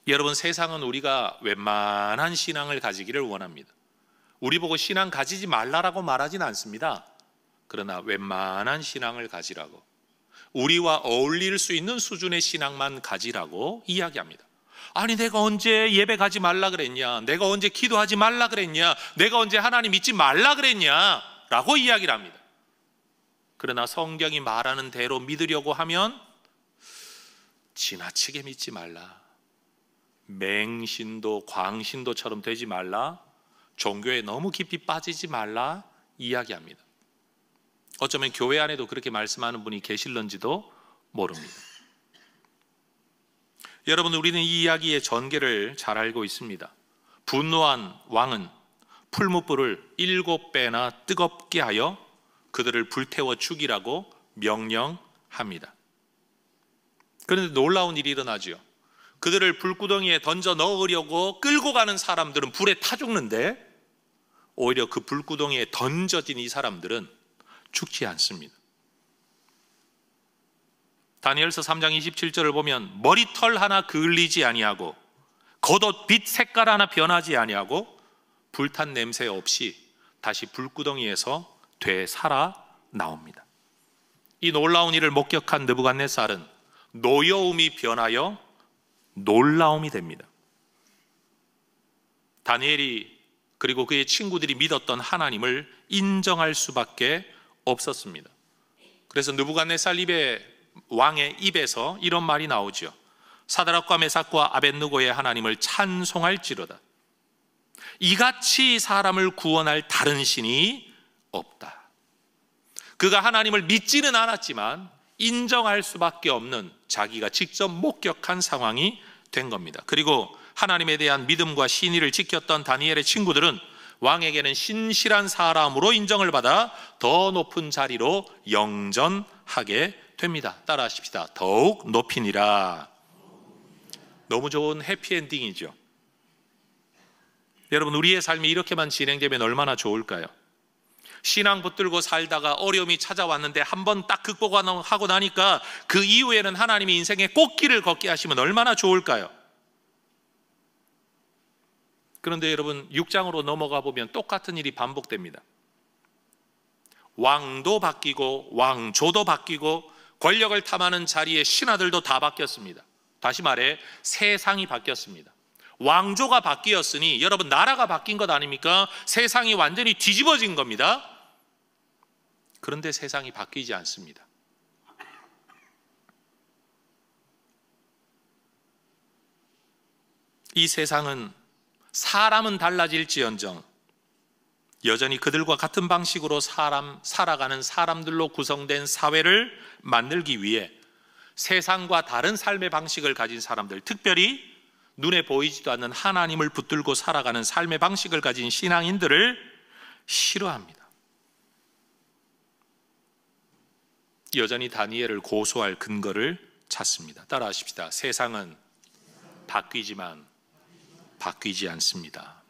E: 여러분, 세상은 우리가 웬만한 신앙을 가지기를 원합니다. 우리 보고 신앙 가지지 말라라고 말하진 않습니다. 그러나 웬만한 신앙을 가지라고, 우리와 어울릴 수 있는 수준의 신앙만 가지라고 이야기합니다. 아니, 내가 언제 예배 가지 말라 그랬냐, 내가 언제 기도하지 말라 그랬냐, 내가 언제 하나님 믿지 말라 그랬냐 라고 이야기를 합니다. 그러나 성경이 말하는 대로 믿으려고 하면 지나치게 믿지 말라, 맹신도 광신도처럼 되지 말라, 종교에 너무 깊이 빠지지 말라 이야기합니다. 어쩌면 교회 안에도 그렇게 말씀하는 분이 계실런지도 모릅니다. 여러분, 우리는 이 이야기의 전개를 잘 알고 있습니다. 분노한 왕은 풀무불을 7배나 뜨겁게 하여 그들을 불태워 죽이라고 명령합니다. 그런데 놀라운 일이 일어나죠. 그들을 불구덩이에 던져 넣으려고 끌고 가는 사람들은 불에 타 죽는데, 오히려 그 불구덩이에 던져진 이 사람들은 죽지 않습니다. 다니엘서 3장 27절을 보면 머리털 하나 그을리지 아니하고 겉옷 빛 색깔 하나 변하지 아니하고 불탄 냄새 없이 다시 불구덩이에서 되살아 나옵니다. 이 놀라운 일을 목격한 느부갓네살은 노여움이 변하여 놀라움이 됩니다. 다니엘이 그리고 그의 친구들이 믿었던 하나님을 인정할 수밖에 없었습니다. 그래서 느부갓네살 왕의 입에서 이런 말이 나오죠. 사드락과 메삭과 아벳느고의 하나님을 찬송할지로다. 이같이 사람을 구원할 다른 신이 없다. 그가 하나님을 믿지는 않았지만 인정할 수밖에 없는 자기가 직접 목격한 상황이 된 겁니다. 그리고 하나님에 대한 믿음과 신의를 지켰던 다니엘의 친구들은 왕에게는 신실한 사람으로 인정을 받아 더 높은 자리로 영전하게 됩니다. 따라하십시다. 더욱 높이니라. 너무 좋은 해피엔딩이죠. 여러분, 우리의 삶이 이렇게만 진행되면 얼마나 좋을까요? 신앙 붙들고 살다가 어려움이 찾아왔는데 한번 딱 극복하고 나니까 그 이후에는 하나님이 인생의 꽃길을 걷게 하시면 얼마나 좋을까요? 그런데 여러분, 6장으로 넘어가 보면 똑같은 일이 반복됩니다. 왕도 바뀌고 왕조도 바뀌고 권력을 탐하는 자리에 신하들도 다 바뀌었습니다. 다시 말해 세상이 바뀌었습니다. 왕조가 바뀌었으니 여러분 나라가 바뀐 것 아닙니까? 세상이 완전히 뒤집어진 겁니다. 그런데 세상이 바뀌지 않습니다. 이 세상은 사람은 달라질지언정 여전히 그들과 같은 방식으로 살아가는 사람들로 구성된 사회를 만들기 위해 세상과 다른 삶의 방식을 가진 사람들, 특별히 눈에 보이지도 않는 하나님을 붙들고 살아가는 삶의 방식을 가진 신앙인들을 싫어합니다. 여전히 다니엘을 고소할 근거를 찾습니다. 따라하십시다. 세상은 바뀌지만 바뀌지 않습니다.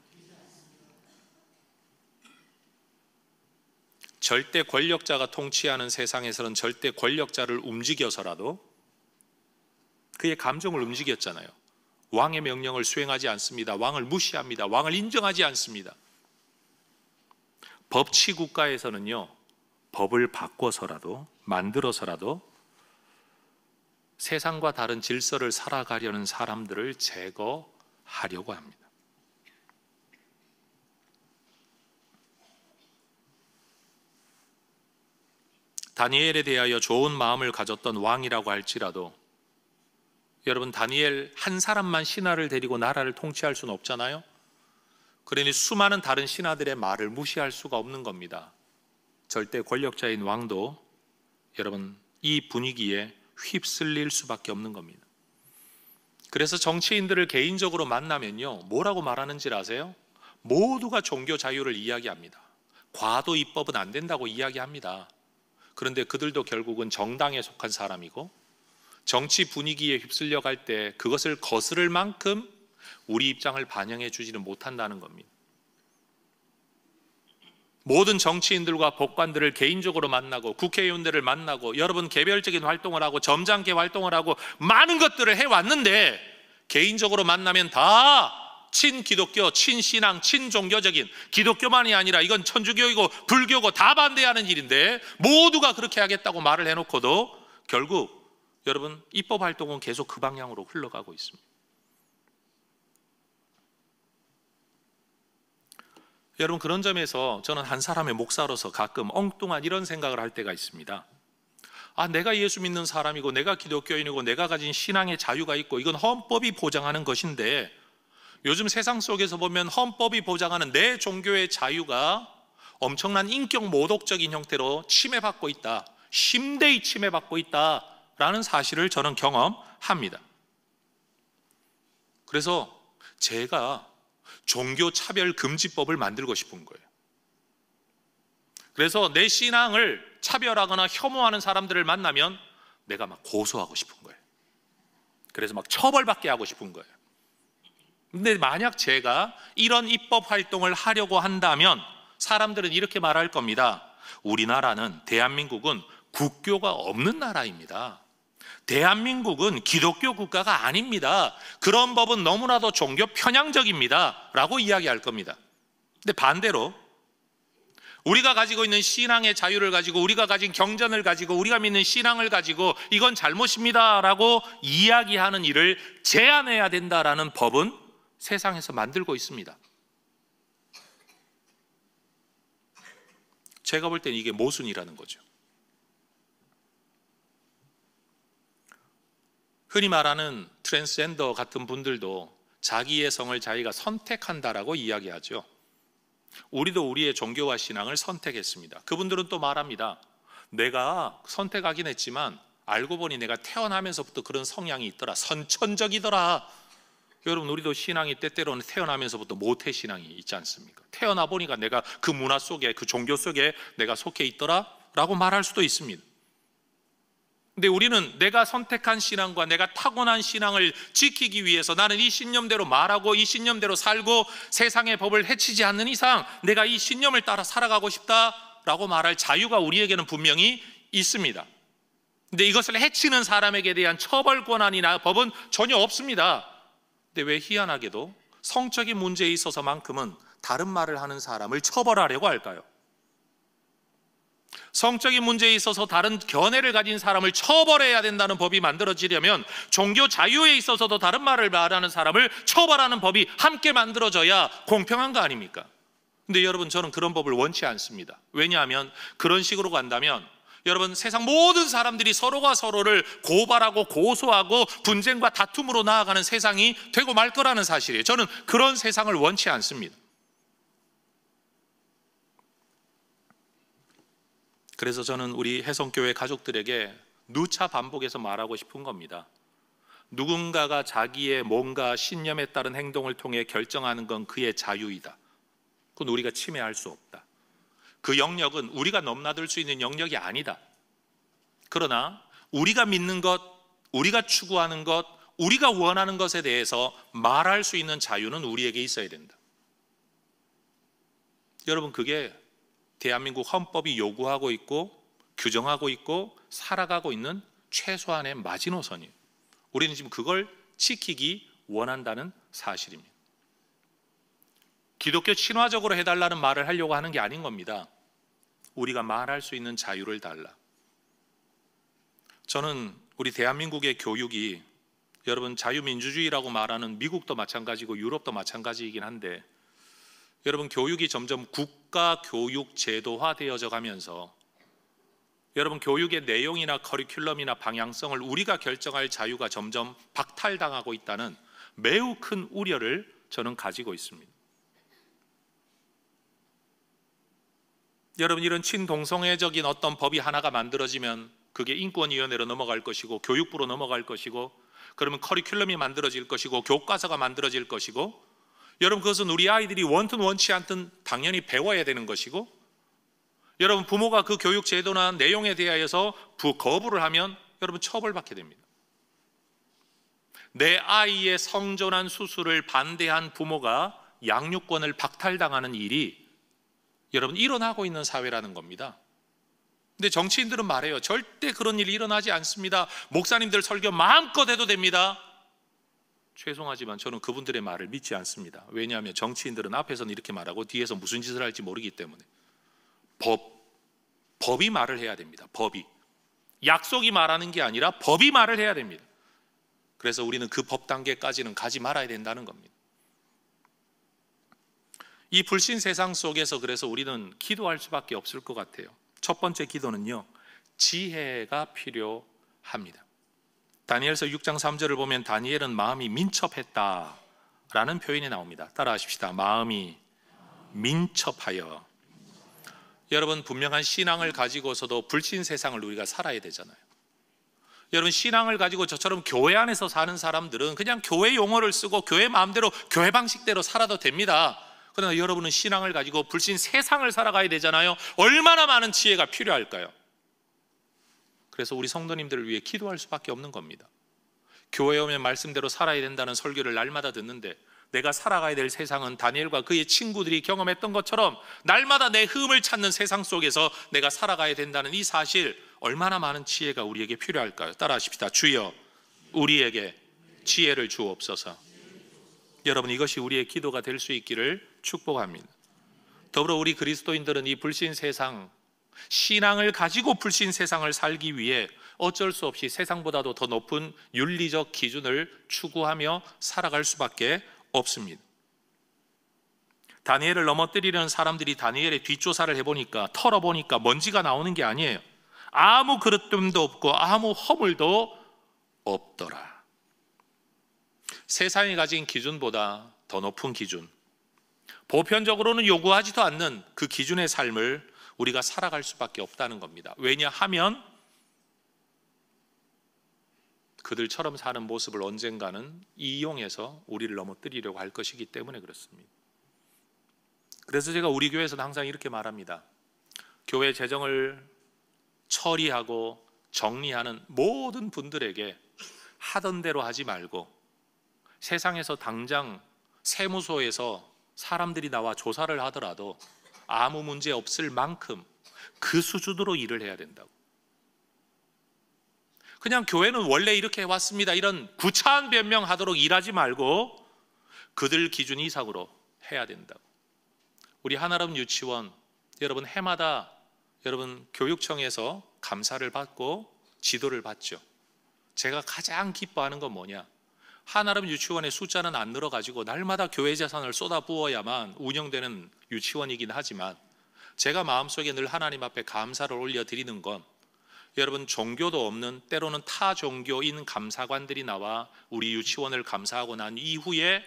E: 절대 권력자가 통치하는 세상에서는 절대 권력자를 움직여서라도 그의 감정을 움직였잖아요. 왕의 명령을 수행하지 않습니다. 왕을 무시합니다. 왕을 인정하지 않습니다. 법치 국가에서는요, 법을 바꿔서라도 만들어서라도 세상과 다른 질서를 살아가려는 사람들을 제거하려고 합니다. 다니엘에 대하여 좋은 마음을 가졌던 왕이라고 할지라도 여러분, 다니엘 한 사람만 신하를 데리고 나라를 통치할 수는 없잖아요. 그러니 수많은 다른 신하들의 말을 무시할 수가 없는 겁니다. 절대 권력자인 왕도 여러분 이 분위기에 휩쓸릴 수밖에 없는 겁니다. 그래서 정치인들을 개인적으로 만나면요, 뭐라고 말하는지 아세요? 모두가 종교 자유를 이야기합니다. 과도 입법은 안 된다고 이야기합니다. 그런데 그들도 결국은 정당에 속한 사람이고 정치 분위기에 휩쓸려 갈 때 그것을 거스를 만큼 우리 입장을 반영해 주지는 못한다는 겁니다. 모든 정치인들과 법관들을 개인적으로 만나고 국회의원들을 만나고 여러분 개별적인 활동을 하고 점잖게 활동을 하고 많은 것들을 해왔는데 개인적으로 만나면 다 친기독교, 친신앙, 친종교적인, 기독교만이 아니라 이건 천주교이고 불교고 다 반대하는 일인데 모두가 그렇게 하겠다고 말을 해놓고도 결국 여러분 입법 활동은 계속 그 방향으로 흘러가고 있습니다. 여러분, 그런 점에서 저는 한 사람의 목사로서 가끔 엉뚱한 이런 생각을 할 때가 있습니다. 내가 예수 믿는 사람이고 내가 기독교인이고 내가 가진 신앙의 자유가 있고 이건 헌법이 보장하는 것인데 요즘 세상 속에서 보면 헌법이 보장하는 내 종교의 자유가 엄청난 인격 모독적인 형태로 침해받고 있다, 심대히 침해받고 있다라는 사실을 저는 경험합니다. 그래서 제가 종교차별금지법을 만들고 싶은 거예요. 그래서 내 신앙을 차별하거나 혐오하는 사람들을 만나면 내가 막 고소하고 싶은 거예요. 그래서 막 처벌받게 하고 싶은 거예요. 근데 만약 제가 이런 입법 활동을 하려고 한다면 사람들은 이렇게 말할 겁니다. 우리나라는, 대한민국은 국교가 없는 나라입니다. 대한민국은 기독교 국가가 아닙니다. 그런 법은 너무나도 종교 편향적입니다 라고 이야기할 겁니다. 근데 반대로 우리가 가지고 있는 신앙의 자유를 가지고 우리가 가진 경전을 가지고 우리가 믿는 신앙을 가지고 이건 잘못입니다 라고 이야기하는 일을 제한해야 된다라는 법은 세상에서 만들고 있습니다. 제가 볼 때는 이게 모순이라는 거죠. 흔히 말하는 트랜스젠더 같은 분들도 자기의 성을 자기가 선택한다라고 이야기하죠. 우리도 우리의 종교와 신앙을 선택했습니다. 그분들은 또 말합니다. 내가 선택하긴 했지만 알고 보니 내가 태어나면서부터 그런 성향이 있더라, 선천적이더라. 여러분, 우리도 신앙이 때때로는 태어나면서부터 모태 신앙이 있지 않습니까? 태어나 보니까 내가 그 문화 속에, 그 종교 속에 내가 속해 있더라 라고 말할 수도 있습니다. 근데 우리는 내가 선택한 신앙과 내가 타고난 신앙을 지키기 위해서 나는 이 신념대로 말하고 이 신념대로 살고 세상의 법을 해치지 않는 이상 내가 이 신념을 따라 살아가고 싶다라고 말할 자유가 우리에게는 분명히 있습니다. 근데 이것을 해치는 사람에게 대한 처벌 권한이나 법은 전혀 없습니다. 근데 왜 희한하게도 성적인 문제에 있어서만큼은 다른 말을 하는 사람을 처벌하려고 할까요? 성적인 문제에 있어서 다른 견해를 가진 사람을 처벌해야 된다는 법이 만들어지려면 종교 자유에 있어서도 다른 말을 말하는 사람을 처벌하는 법이 함께 만들어져야 공평한 거 아닙니까? 근데 여러분, 저는 그런 법을 원치 않습니다. 왜냐하면 그런 식으로 간다면 여러분, 세상 모든 사람들이 서로가 서로를 고발하고 고소하고 분쟁과 다툼으로 나아가는 세상이 되고 말 거라는 사실이에요. 저는 그런 세상을 원치 않습니다. 그래서 저는 우리 혜성교회 가족들에게 누차 반복해서 말하고 싶은 겁니다. 누군가가 자기의 뭔가 신념에 따른 행동을 통해 결정하는 건 그의 자유이다. 그건 우리가 침해할 수 없다. 그 영역은 우리가 넘나들 수 있는 영역이 아니다. 그러나 우리가 믿는 것, 우리가 추구하는 것, 우리가 원하는 것에 대해서 말할 수 있는 자유는 우리에게 있어야 된다. 여러분, 그게 대한민국 헌법이 요구하고 있고 규정하고 있고 살아가고 있는 최소한의 마지노선이에요. 우리는 지금 그걸 지키기 원한다는 사실입니다. 기독교 친화적으로 해달라는 말을 하려고 하는 게 아닌 겁니다. 우리가 말할 수 있는 자유를 달라. 저는 우리 대한민국의 교육이, 여러분, 자유민주주의라고 말하는 미국도 마찬가지고 유럽도 마찬가지이긴 한데, 여러분, 교육이 점점 국가교육제도화 되어져 가면서 여러분, 교육의 내용이나 커리큘럼이나 방향성을 우리가 결정할 자유가 점점 박탈당하고 있다는 매우 큰 우려를 저는 가지고 있습니다. 여러분, 이런 친동성애적인 어떤 법이 하나가 만들어지면 그게 인권위원회로 넘어갈 것이고 교육부로 넘어갈 것이고, 그러면 커리큘럼이 만들어질 것이고 교과서가 만들어질 것이고, 여러분, 그것은 우리 아이들이 원든 원치 않든 당연히 배워야 되는 것이고, 여러분, 부모가 그 교육 제도나 내용에 대하여서 거부를 하면 여러분 처벌받게 됩니다. 내 아이의 성전환 수술을 반대한 부모가 양육권을 박탈당하는 일이 여러분 일어나고 있는 사회라는 겁니다. 근데 정치인들은 말해요. 절대 그런 일이 일어나지 않습니다. 목사님들 설교 마음껏 해도 됩니다. 죄송하지만 저는 그분들의 말을 믿지 않습니다. 왜냐하면 정치인들은 앞에서는 이렇게 말하고 뒤에서 무슨 짓을 할지 모르기 때문에. 법이 말을 해야 됩니다. 법이. 약속이 말하는 게 아니라 법이 말을 해야 됩니다. 그래서 우리는 그 법 단계까지는 가지 말아야 된다는 겁니다. 이 불신 세상 속에서 그래서 우리는 기도할 수밖에 없을 것 같아요. 첫 번째 기도는요, 지혜가 필요합니다. 다니엘서 6장 3절을 보면 다니엘은 마음이 민첩했다라는 표현이 나옵니다. 따라하십시다. 마음이 민첩하여. 여러분, 분명한 신앙을 가지고서도 불신 세상을 우리가 살아야 되잖아요. 여러분, 신앙을 가지고 저처럼 교회 안에서 사는 사람들은 그냥 교회 용어를 쓰고 교회 마음대로 교회 방식대로 살아도 됩니다. 그러나 여러분은 신앙을 가지고 불신 세상을 살아가야 되잖아요. 얼마나 많은 지혜가 필요할까요? 그래서 우리 성도님들을 위해 기도할 수밖에 없는 겁니다. 교회에 오면 말씀대로 살아야 된다는 설교를 날마다 듣는데, 내가 살아가야 될 세상은 다니엘과 그의 친구들이 경험했던 것처럼 날마다 내 흠을 찾는 세상 속에서 내가 살아가야 된다는 이 사실, 얼마나 많은 지혜가 우리에게 필요할까요? 따라하십시다. 주여, 우리에게 지혜를 주옵소서. 여러분, 이것이 우리의 기도가 될 수 있기를 축복합니다. 더불어 우리 그리스도인들은 이 불신 세상, 신앙을 가지고 불신 세상을 살기 위해 어쩔 수 없이 세상보다도 더 높은 윤리적 기준을 추구하며 살아갈 수밖에 없습니다. 다니엘을 넘어뜨리려는 사람들이 다니엘의 뒷조사를 해보니까, 털어보니까 먼지가 나오는 게 아니에요. 아무 그릇됨도 없고 아무 허물도 없더라. 세상이 가진 기준보다 더 높은 기준, 보편적으로는 요구하지도 않는 그 기준의 삶을 우리가 살아갈 수밖에 없다는 겁니다. 왜냐하면 그들처럼 사는 모습을 언젠가는 이용해서 우리를 넘어뜨리려고 할 것이기 때문에 그렇습니다. 그래서 제가 우리 교회에서는 항상 이렇게 말합니다. 교회 재정을 처리하고 정리하는 모든 분들에게 하던 대로 하지 말고, 세상에서 당장 세무소에서 사람들이 나와 조사를 하더라도 아무 문제 없을 만큼 그 수준으로 일을 해야 된다고. 그냥 교회는 원래 이렇게 해왔습니다, 이런 구차한 변명하도록 일하지 말고 그들 기준 이상으로 해야 된다고. 우리 하나름 유치원, 여러분 해마다 여러분 교육청에서 감사를 받고 지도를 받죠. 제가 가장 기뻐하는 건 뭐냐? 한아름 유치원의 숫자는 안 늘어가지고 날마다 교회 재산을 쏟아부어야만 운영되는 유치원이긴 하지만 제가 마음속에 늘 하나님 앞에 감사를 올려드리는 건 여러분 종교도 없는 때로는 타 종교인 감사관들이 나와 우리 유치원을 감사하고 난 이후에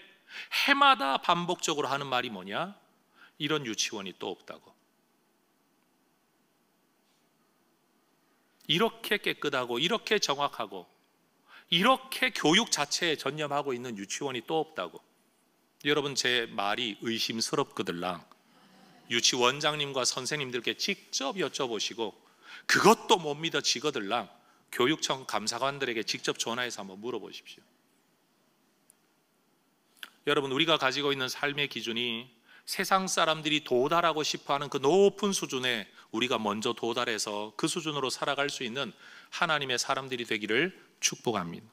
E: 해마다 반복적으로 하는 말이 뭐냐? 이런 유치원이 또 없다고. 이렇게 깨끗하고 이렇게 정확하고 이렇게 교육 자체에 전념하고 있는 유치원이 또 없다고. 여러분 제 말이 의심스럽거들랑 유치원장님과 선생님들께 직접 여쭤보시고 그것도 못 믿어지거들랑 교육청 감사관들에게 직접 전화해서 한번 물어보십시오. 여러분 우리가 가지고 있는 삶의 기준이 세상 사람들이 도달하고 싶어하는 그 높은 수준에 우리가 먼저 도달해서 그 수준으로 살아갈 수 있는 하나님의 사람들이 되기를 축복합니다.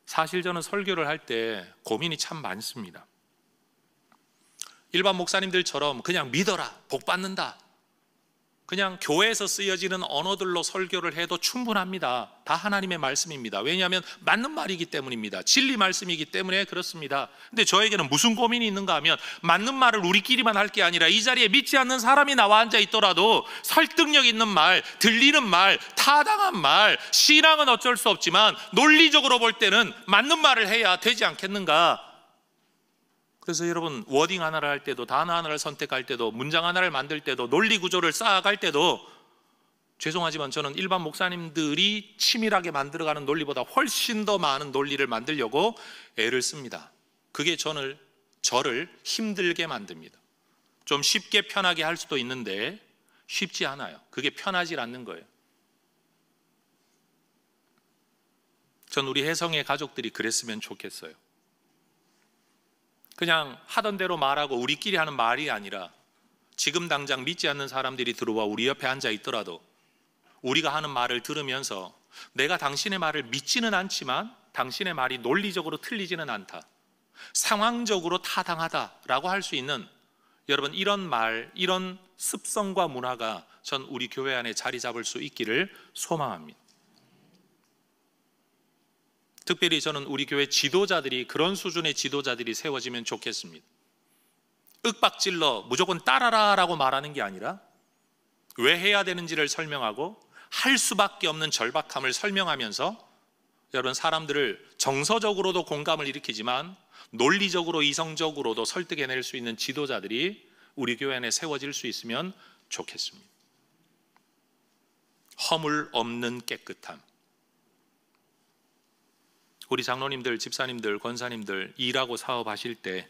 E: 사실 저는 설교를 할 때 고민이 참 많습니다. 일반 목사님들처럼 그냥 믿어라, 복 받는다, 그냥 교회에서 쓰여지는 언어들로 설교를 해도 충분합니다. 다 하나님의 말씀입니다. 왜냐하면 맞는 말이기 때문입니다. 진리 말씀이기 때문에 그렇습니다. 근데 저에게는 무슨 고민이 있는가 하면 맞는 말을 우리끼리만 할 게 아니라 이 자리에 믿지 않는 사람이 나와 앉아 있더라도 설득력 있는 말, 들리는 말, 타당한 말, 신앙은 어쩔 수 없지만 논리적으로 볼 때는 맞는 말을 해야 되지 않겠는가? 그래서 여러분 워딩 하나를 할 때도, 단어 하나를 선택할 때도, 문장 하나를 만들 때도, 논리 구조를 쌓아갈 때도 죄송하지만 저는 일반 목사님들이 치밀하게 만들어가는 논리보다 훨씬 더 많은 논리를 만들려고 애를 씁니다. 그게 저를 힘들게 만듭니다. 좀 쉽게 편하게 할 수도 있는데 쉽지 않아요. 그게 편하지 않는 거예요. 전 우리 혜성의 가족들이 그랬으면 좋겠어요. 그냥 하던 대로 말하고 우리끼리 하는 말이 아니라 지금 당장 믿지 않는 사람들이 들어와 우리 옆에 앉아 있더라도 우리가 하는 말을 들으면서 내가 당신의 말을 믿지는 않지만 당신의 말이 논리적으로 틀리지는 않다, 상황적으로 타당하다라고 할 수 있는 여러분 이런 말, 이런 습성과 문화가 전 우리 교회 안에 자리 잡을 수 있기를 소망합니다. 특별히 저는 우리 교회 지도자들이 그런 수준의 지도자들이 세워지면 좋겠습니다. 윽박질러 무조건 따라라라고 말하는 게 아니라 왜 해야 되는지를 설명하고 할 수밖에 없는 절박함을 설명하면서 여러분 사람들을 정서적으로도 공감을 일으키지만 논리적으로 이성적으로도 설득해낼 수 있는 지도자들이 우리 교회 안에 세워질 수 있으면 좋겠습니다. 허물 없는 깨끗함. 우리 장로님들, 집사님들, 권사님들 일하고 사업하실 때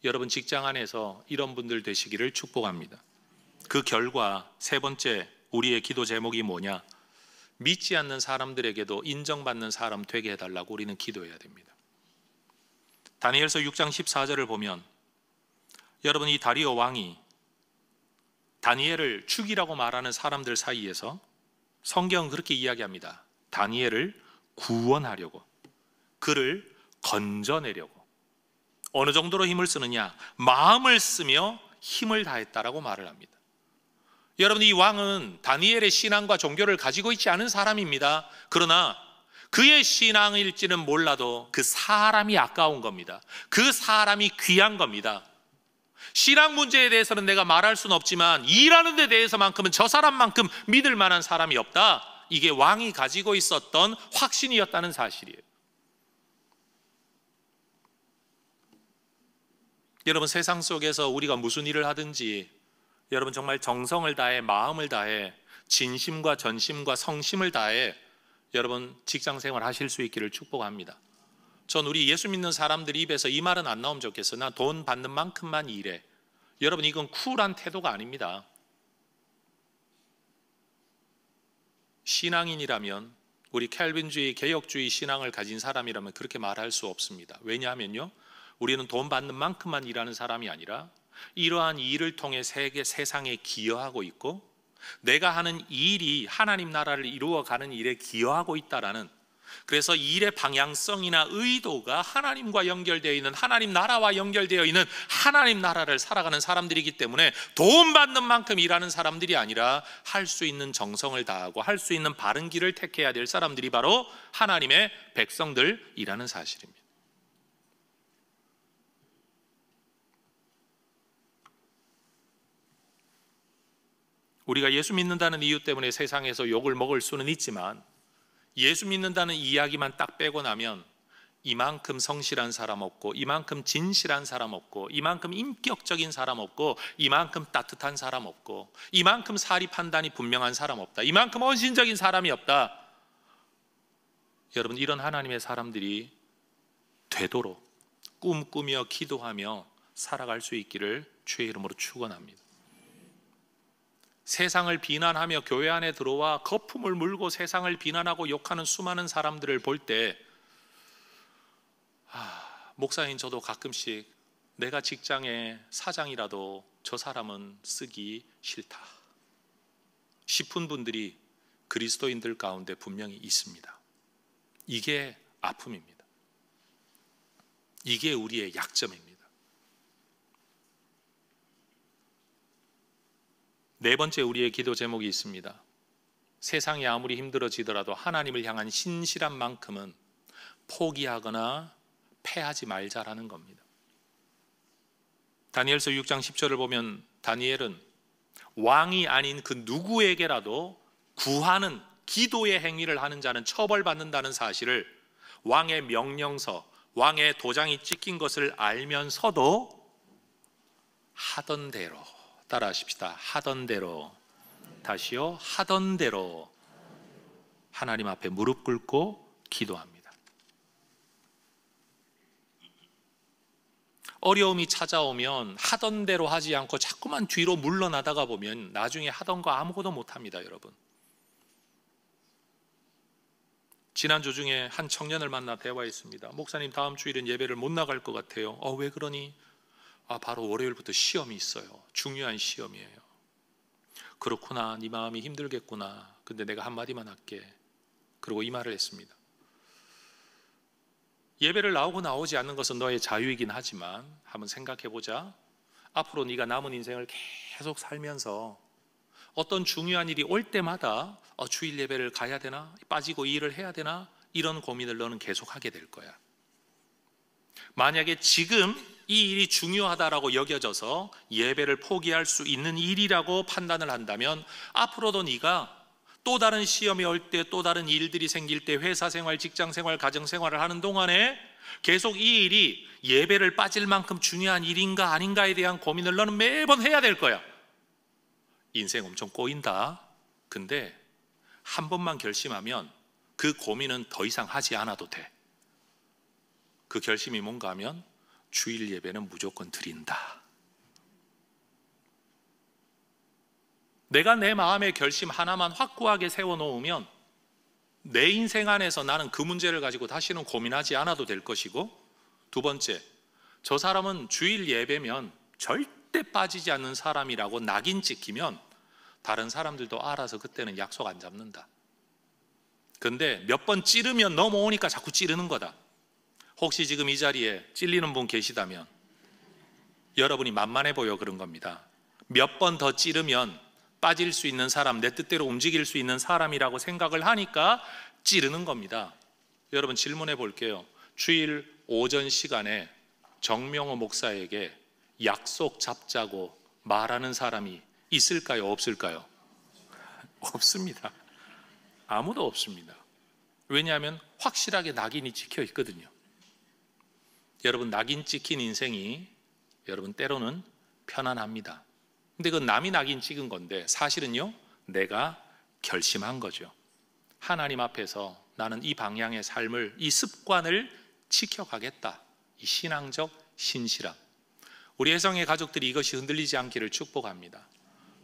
E: 여러분 직장 안에서 이런 분들 되시기를 축복합니다. 그 결과 세 번째 우리의 기도 제목이 뭐냐? 믿지 않는 사람들에게도 인정받는 사람 되게 해달라고 우리는 기도해야 됩니다. 다니엘서 6장 14절을 보면 여러분 이 다리오 왕이 다니엘을 죽이라고 말하는 사람들 사이에서 성경은 그렇게 이야기합니다. 다니엘을 구원하려고, 그를 건져내려고 어느 정도로 힘을 쓰느냐? 마음을 쓰며 힘을 다했다라고 말을 합니다. 여러분 이 왕은 다니엘의 신앙과 종교를 가지고 있지 않은 사람입니다. 그러나 그의 신앙일지는 몰라도 그 사람이 아까운 겁니다. 그 사람이 귀한 겁니다. 신앙 문제에 대해서는 내가 말할 수는 없지만 일하는 데 대해서만큼은 저 사람만큼 믿을 만한 사람이 없다. 이게 왕이 가지고 있었던 확신이었다는 사실이에요. 여러분 세상 속에서 우리가 무슨 일을 하든지 여러분 정말 정성을 다해, 마음을 다해, 진심과 전심과 성심을 다해 여러분 직장생활 하실 수 있기를 축복합니다. 전 우리 예수 믿는 사람들 입에서 이 말은 안 나오면 좋겠어. 나 돈 받는 만큼만 일해. 여러분 이건 쿨한 태도가 아닙니다. 신앙인이라면, 우리 캘빈주의, 개혁주의 신앙을 가진 사람이라면 그렇게 말할 수 없습니다. 왜냐하면요, 우리는 돈 받는 만큼만 일하는 사람이 아니라 이러한 일을 통해 세상에 기여하고 있고 내가 하는 일이 하나님 나라를 이루어가는 일에 기여하고 있다라는 그래서 일의 방향성이나 의도가 하나님과 연결되어 있는, 하나님 나라와 연결되어 있는 하나님 나라를 살아가는 사람들이기 때문에 도움 받는 만큼 일하는 사람들이 아니라 할 수 있는 정성을 다하고 할 수 있는 바른 길을 택해야 될 사람들이 바로 하나님의 백성들이라는 사실입니다. 우리가 예수 믿는다는 이유 때문에 세상에서 욕을 먹을 수는 있지만, 예수 믿는다는 이야기만 딱 빼고 나면 이만큼 성실한 사람 없고, 이만큼 진실한 사람 없고, 이만큼 인격적인 사람 없고, 이만큼 따뜻한 사람 없고, 이만큼 사리 판단이 분명한 사람 없다, 이만큼 헌신적인 사람이 없다. 여러분, 이런 하나님의 사람들이 되도록 꿈꾸며 기도하며 살아갈 수 있기를 주의 이름으로 축원합니다. 세상을 비난하며 교회 안에 들어와 거품을 물고 세상을 비난하고 욕하는 수많은 사람들을 볼 때, 목사님 저도 가끔씩 내가 직장의 사장이라도 저 사람은 쓰기 싫다 싶은 분들이 그리스도인들 가운데 분명히 있습니다. 이게 아픔입니다. 이게 우리의 약점입니다. 네 번째 우리의 기도 제목이 있습니다. 세상이 아무리 힘들어지더라도 하나님을 향한 신실한 만큼은 포기하거나 패하지 말자라는 겁니다. 다니엘서 6장 10절을 보면 다니엘은 왕이 아닌 그 누구에게라도 구하는 기도의 행위를 하는 자는 처벌받는다는 사실을, 왕의 명령서, 왕의 도장이 찍힌 것을 알면서도 하던 대로, 따라하십시다. 하던 대로, 다시요, 하던 대로 하나님 앞에 무릎 꿇고 기도합니다. 어려움이 찾아오면 하던 대로 하지 않고 자꾸만 뒤로 물러나다가 보면 나중에 하던 거 아무것도 못합니다. 여러분, 지난주 중에 한 청년을 만나 대화했습니다. 목사님, 다음 주일은 예배를 못 나갈 것 같아요. 왜 그러니? 바로 월요일부터 시험이 있어요. 중요한 시험이에요. 그렇구나, 네 마음이 힘들겠구나. 근데 내가 한마디만 할게. 그리고 이 말을 했습니다. 예배를 나오고 나오지 않는 것은 너의 자유이긴 하지만 한번 생각해보자. 앞으로 네가 남은 인생을 계속 살면서 어떤 중요한 일이 올 때마다 주일 예배를 가야 되나? 빠지고 이 일을 해야 되나? 이런 고민을 너는 계속하게 될 거야. 만약에 지금 이 일이 중요하다라고 여겨져서 예배를 포기할 수 있는 일이라고 판단을 한다면, 앞으로도 네가 또 다른 시험이 올 때, 또 다른 일들이 생길 때, 회사 생활, 직장 생활, 가정 생활을 하는 동안에 계속 이 일이 예배를 빠질 만큼 중요한 일인가 아닌가에 대한 고민을 너는 매번 해야 될 거야. 인생 엄청 꼬인다. 근데 한 번만 결심하면 그 고민은 더 이상 하지 않아도 돼. 그 결심이 뭔가 하면 주일 예배는 무조건 드린다. 내가 내 마음의 결심 하나만 확고하게 세워놓으면 내 인생 안에서 나는 그 문제를 가지고 다시는 고민하지 않아도 될 것이고, 두 번째, 저 사람은 주일 예배면 절대 빠지지 않는 사람이라고 낙인 찍히면 다른 사람들도 알아서 그때는 약속 안 잡는다. 근데 몇 번 찌르면 넘어오니까 자꾸 찌르는 거다. 혹시 지금 이 자리에 찔리는 분 계시다면 여러분이 만만해 보여 그런 겁니다. 몇 번 더 찌르면 빠질 수 있는 사람, 내 뜻대로 움직일 수 있는 사람이라고 생각을 하니까 찌르는 겁니다. 여러분, 질문해 볼게요. 주일 오전 시간에 정명호 목사에게 약속 잡자고 말하는 사람이 있을까요? 없을까요? 없습니다. 아무도 없습니다. 왜냐하면 확실하게 낙인이 찍혀 있거든요. 여러분, 낙인 찍힌 인생이 여러분 때로는 편안합니다. 근데 그건 남이 낙인 찍은 건데 사실은요, 내가 결심한 거죠. 하나님 앞에서 나는 이 방향의 삶을, 이 습관을 지켜가겠다. 이 신앙적 신실함. 우리 혜성의 가족들이 이것이 흔들리지 않기를 축복합니다.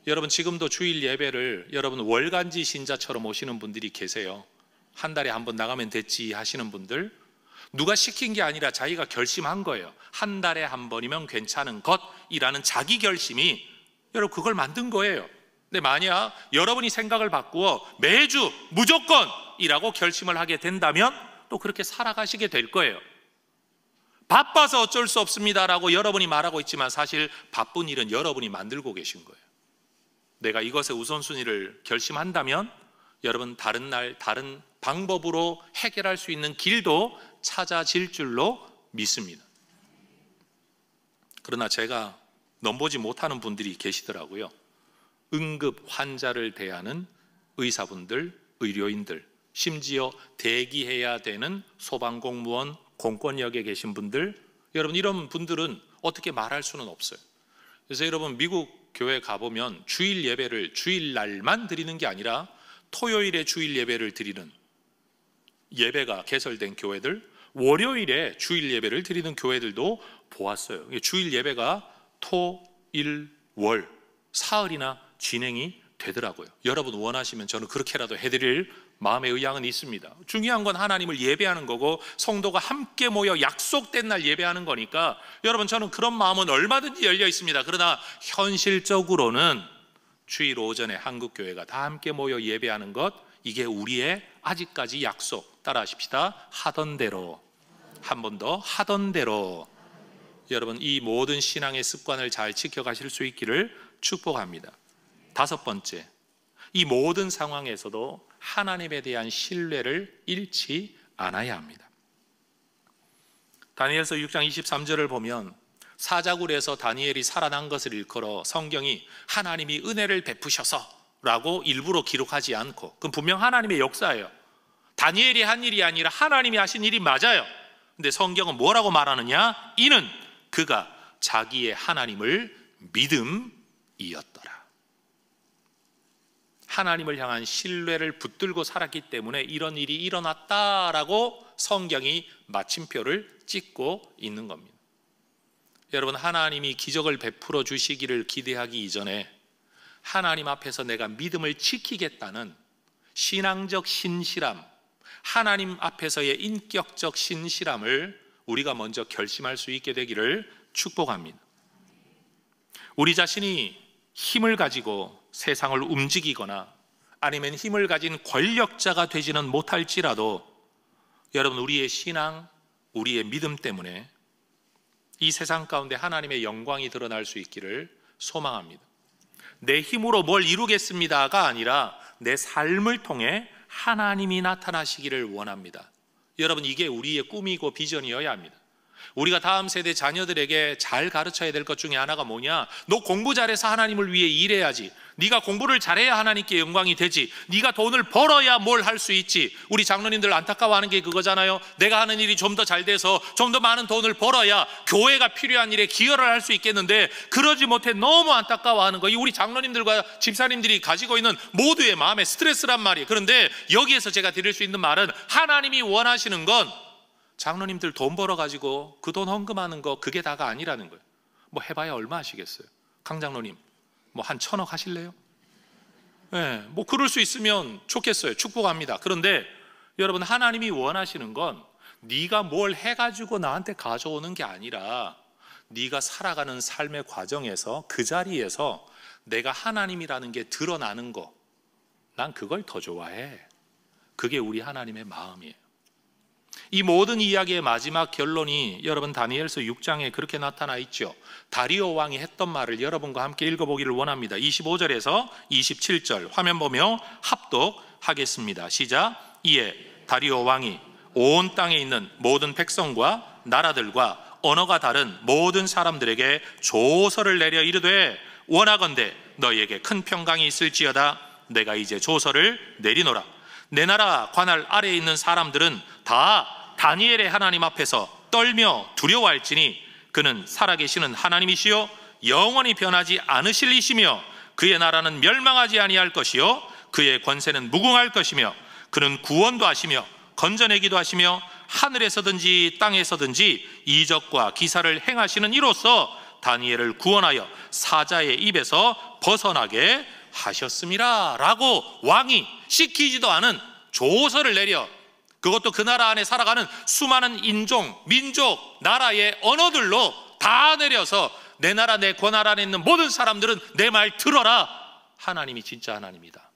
E: 여러분, 지금도 주일 예배를 여러분 월간지 신자처럼 오시는 분들이 계세요. 한 달에 한 번 나가면 됐지 하시는 분들, 누가 시킨 게 아니라 자기가 결심한 거예요. 한 달에 한 번이면 괜찮은 것이라는 자기 결심이, 여러분, 그걸 만든 거예요. 근데 만약 여러분이 생각을 바꾸어 매주 무조건이라고 결심을 하게 된다면 또 그렇게 살아가시게 될 거예요. 바빠서 어쩔 수 없습니다라고 여러분이 말하고 있지만 사실 바쁜 일은 여러분이 만들고 계신 거예요. 내가 이것의 우선순위를 결심한다면 여러분 다른 날 다른 방법으로 해결할 수 있는 길도 찾아질 줄로 믿습니다. 그러나 제가 넘보지 못하는 분들이 계시더라고요. 응급 환자를 대하는 의사분들, 의료인들, 심지어 대기해야 되는 소방공무원, 공권력에 계신 분들, 여러분 이런 분들은 어떻게 말할 수는 없어요. 그래서 여러분 미국 교회 가보면 주일 예배를 주일날만 드리는 게 아니라 토요일에 주일 예배를 드리는 예배가 개설된 교회들, 월요일에 주일 예배를 드리는 교회들도 보았어요. 주일 예배가 토, 일, 월, 사흘이나 진행이 되더라고요. 여러분 원하시면 저는 그렇게라도 해드릴 마음의 의향은 있습니다. 중요한 건 하나님을 예배하는 거고 성도가 함께 모여 약속된 날 예배하는 거니까 여러분 저는 그런 마음은 얼마든지 열려 있습니다. 그러나 현실적으로는 주일 오전에 한국교회가 다 함께 모여 예배하는 것, 이게 우리의 아직까지 약속, 따라하십시다. 하던 대로, 한 번 더 하던 대로. 여러분 이 모든 신앙의 습관을 잘 지켜가실 수 있기를 축복합니다. 다섯 번째, 이 모든 상황에서도 하나님에 대한 신뢰를 잃지 않아야 합니다. 다니엘서 6장 23절을 보면 사자굴에서 다니엘이 살아난 것을 일컬어 성경이 하나님이 은혜를 베푸셔서 라고 일부러 기록하지 않고, 그건 분명 하나님의 역사예요. 다니엘이 한 일이 아니라 하나님이 하신 일이 맞아요. 근데 성경은 뭐라고 말하느냐? 이는 그가 자기의 하나님을 믿음이었더라. 하나님을 향한 신뢰를 붙들고 살았기 때문에 이런 일이 일어났다라고 성경이 마침표를 찍고 있는 겁니다. 여러분 하나님이 기적을 베풀어 주시기를 기대하기 이전에 하나님 앞에서 내가 믿음을 지키겠다는 신앙적 신실함, 하나님 앞에서의 인격적 신실함을 우리가 먼저 결심할 수 있게 되기를 축복합니다. 우리 자신이 힘을 가지고 세상을 움직이거나 아니면 힘을 가진 권력자가 되지는 못할지라도 여러분 우리의 신앙, 우리의 믿음 때문에 이 세상 가운데 하나님의 영광이 드러날 수 있기를 소망합니다. 내 힘으로 뭘 이루겠습니다가 아니라 내 삶을 통해 하나님이 나타나시기를 원합니다. 여러분 이게 우리의 꿈이고 비전이어야 합니다. 우리가 다음 세대 자녀들에게 잘 가르쳐야 될 것 중에 하나가 뭐냐? 너 공부 잘해서 하나님을 위해 일해야지. 네가 공부를 잘해야 하나님께 영광이 되지. 네가 돈을 벌어야 뭘 할 수 있지. 우리 장로님들 안타까워하는 게 그거잖아요. 내가 하는 일이 좀 더 잘 돼서 좀 더 많은 돈을 벌어야 교회가 필요한 일에 기여를 할 수 있겠는데 그러지 못해 너무 안타까워하는 거. 이 우리 장로님들과 집사님들이 가지고 있는 모두의 마음의 스트레스란 말이에요. 그런데 여기에서 제가 드릴 수 있는 말은 하나님이 원하시는 건 장로님들 돈 벌어가지고 그 돈 헌금하는 거 그게 다가 아니라는 거예요. 뭐 해봐야 얼마 하시겠어요? 강 장로님 뭐 한 1,000억 하실래요? 네, 뭐 그럴 수 있으면 좋겠어요. 축복합니다. 그런데 여러분 하나님이 원하시는 건 네가 뭘 해가지고 나한테 가져오는 게 아니라 네가 살아가는 삶의 과정에서 그 자리에서 내가 하나님이라는 게 드러나는 거, 난 그걸 더 좋아해. 그게 우리 하나님의 마음이에요. 이 모든 이야기의 마지막 결론이 여러분 다니엘서 6장에 그렇게 나타나 있죠. 다리오 왕이 했던 말을 여러분과 함께 읽어보기를 원합니다. 25절에서 27절 화면 보며 합독하겠습니다. 시작. 이에 다리오 왕이 온 땅에 있는 모든 백성과 나라들과 언어가 다른 모든 사람들에게 조서를 내려 이르되 원하건대 너희에게 큰 평강이 있을지어다. 내가 이제 조서를 내리노라. 내 나라 관할 아래에 있는 사람들은 다 다니엘의 하나님 앞에서 떨며 두려워할지니 그는 살아계시는 하나님이시요 영원히 변하지 않으실 이시며 그의 나라는 멸망하지 아니할 것이요 그의 권세는 무궁할 것이며 그는 구원도 하시며 건져내기도 하시며 하늘에서든지 땅에서든지 이적과 기사를 행하시는 이로써 다니엘을 구원하여 사자의 입에서 벗어나게 하셨음이라 라고 왕이 시키지도 않은 조서를 내려, 그것도 그 나라 안에 살아가는 수많은 인종, 민족, 나라의 언어들로 다 내려서 내 나라 내 권 아래 있는 모든 사람들은 내 말 들어라 하나님이 진짜 하나님이다.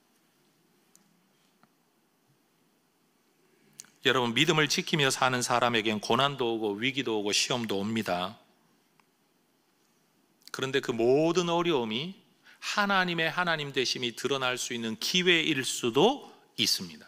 E: 여러분, 믿음을 지키며 사는 사람에겐 고난도 오고 위기도 오고 시험도 옵니다. 그런데 그 모든 어려움이 하나님의 하나님 되심이 드러날 수 있는 기회일 수도 있습니다.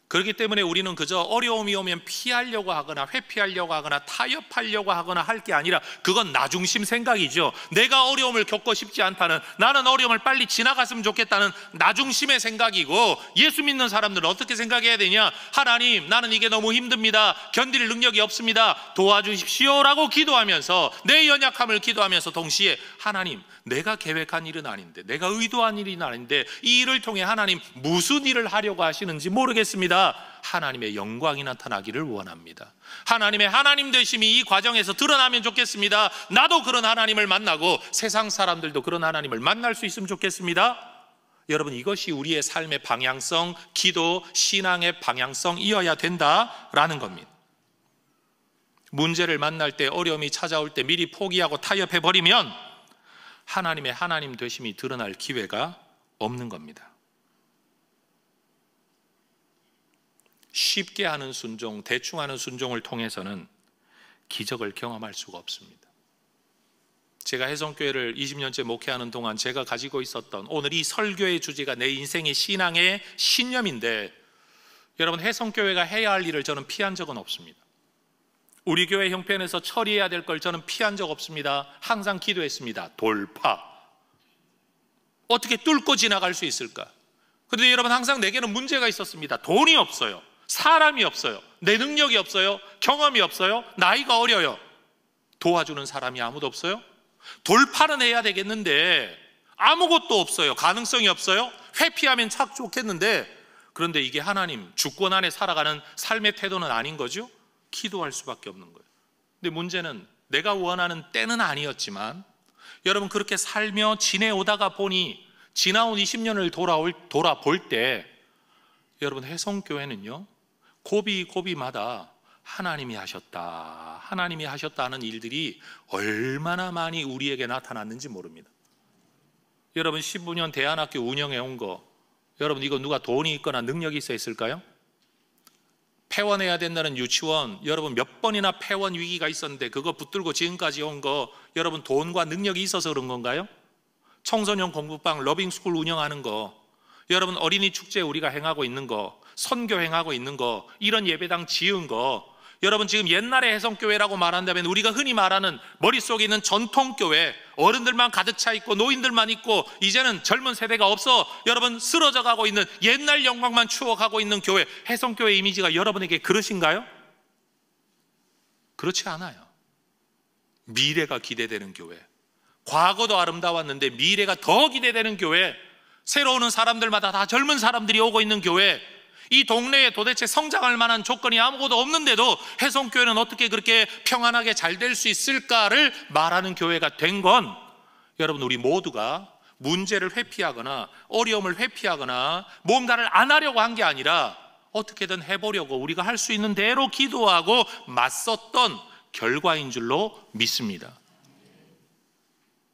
E: 그렇기 때문에 우리는 그저 어려움이 오면 피하려고 하거나 회피하려고 하거나 타협하려고 하거나 할 게 아니라 그건 나 중심 생각이죠. 내가 어려움을 겪고 싶지 않다는, 나는 어려움을 빨리 지나갔으면 좋겠다는 나 중심의 생각이고, 예수 믿는 사람들은 어떻게 생각해야 되냐? 하나님, 나는 이게 너무 힘듭니다. 견딜 능력이 없습니다. 도와주십시오라고 기도하면서, 내 연약함을 기도하면서 동시에 하나님, 내가 계획한 일은 아닌데, 내가 의도한 일은 아닌데 이 일을 통해 하나님 무슨 일을 하려고 하시는지 모르겠습니다. 하나님의 영광이 나타나기를 원합니다. 하나님의 하나님 되심이 이 과정에서 드러나면 좋겠습니다. 나도 그런 하나님을 만나고 세상 사람들도 그런 하나님을 만날 수 있으면 좋겠습니다. 여러분, 이것이 우리의 삶의 방향성, 기도, 신앙의 방향성이어야 된다라는 겁니다. 문제를 만날 때, 어려움이 찾아올 때 미리 포기하고 타협해버리면 하나님의 하나님 되심이 드러날 기회가 없는 겁니다. 쉽게 하는 순종, 대충 하는 순종을 통해서는 기적을 경험할 수가 없습니다. 제가 혜성교회를 20년째 목회하는 동안 제가 가지고 있었던, 오늘 이 설교의 주제가 내 인생의 신앙의 신념인데, 여러분, 혜성교회가 해야 할 일을 저는 피한 적은 없습니다. 우리 교회 형편에서 처리해야 될 걸 저는 피한 적 없습니다. 항상 기도했습니다. 돌파. 어떻게 뚫고 지나갈 수 있을까? 그런데 여러분, 항상 내게는 문제가 있었습니다. 돈이 없어요. 사람이 없어요. 내 능력이 없어요. 경험이 없어요. 나이가 어려요. 도와주는 사람이 아무도 없어요. 돌파는 해야 되겠는데 아무것도 없어요. 가능성이 없어요. 회피하면 참 좋겠는데, 그런데 이게 하나님 주권 안에 살아가는 삶의 태도는 아닌 거죠. 기도할 수밖에 없는 거예요. 근데 문제는 내가 원하는 때는 아니었지만, 여러분, 그렇게 살며 지내오다가 보니 지나온 20년을 돌아볼 때, 여러분, 혜성교회는요, 고비마다 하나님이 하셨다 하는 일들이 얼마나 많이 우리에게 나타났는지 모릅니다. 여러분, 15년 대안학교 운영해 온 거, 여러분, 이거 누가 돈이 있거나 능력이 있어 있을까요? 폐원해야 된다는 유치원, 여러분 몇 번이나 폐원 위기가 있었는데 그거 붙들고 지금까지 온 거, 여러분 돈과 능력이 있어서 그런 건가요? 청소년 공부방, 러빙스쿨 운영하는 거, 여러분 어린이 축제 우리가 행하고 있는 거, 선교 행하고 있는 거, 이런 예배당 지은 거, 여러분 지금 옛날에 혜성교회라고 말한다면 우리가 흔히 말하는 머릿속에 있는 전통교회, 어른들만 가득 차 있고 노인들만 있고 이제는 젊은 세대가 없어 여러분 쓰러져 가고 있는 옛날 영광만 추억하고 있는 교회, 혜성교회 이미지가 여러분에게 그러신가요? 그렇지 않아요. 미래가 기대되는 교회, 과거도 아름다웠는데 미래가 더 기대되는 교회, 새로 오는 사람들마다 다 젊은 사람들이 오고 있는 교회, 이 동네에 도대체 성장할 만한 조건이 아무것도 없는데도 혜성교회는 어떻게 그렇게 평안하게 잘 될 수 있을까를 말하는 교회가 된 건, 여러분 우리 모두가 문제를 회피하거나 어려움을 회피하거나 뭔가를 안 하려고 한 게 아니라 어떻게든 해보려고 우리가 할 수 있는 대로 기도하고 맞섰던 결과인 줄로 믿습니다.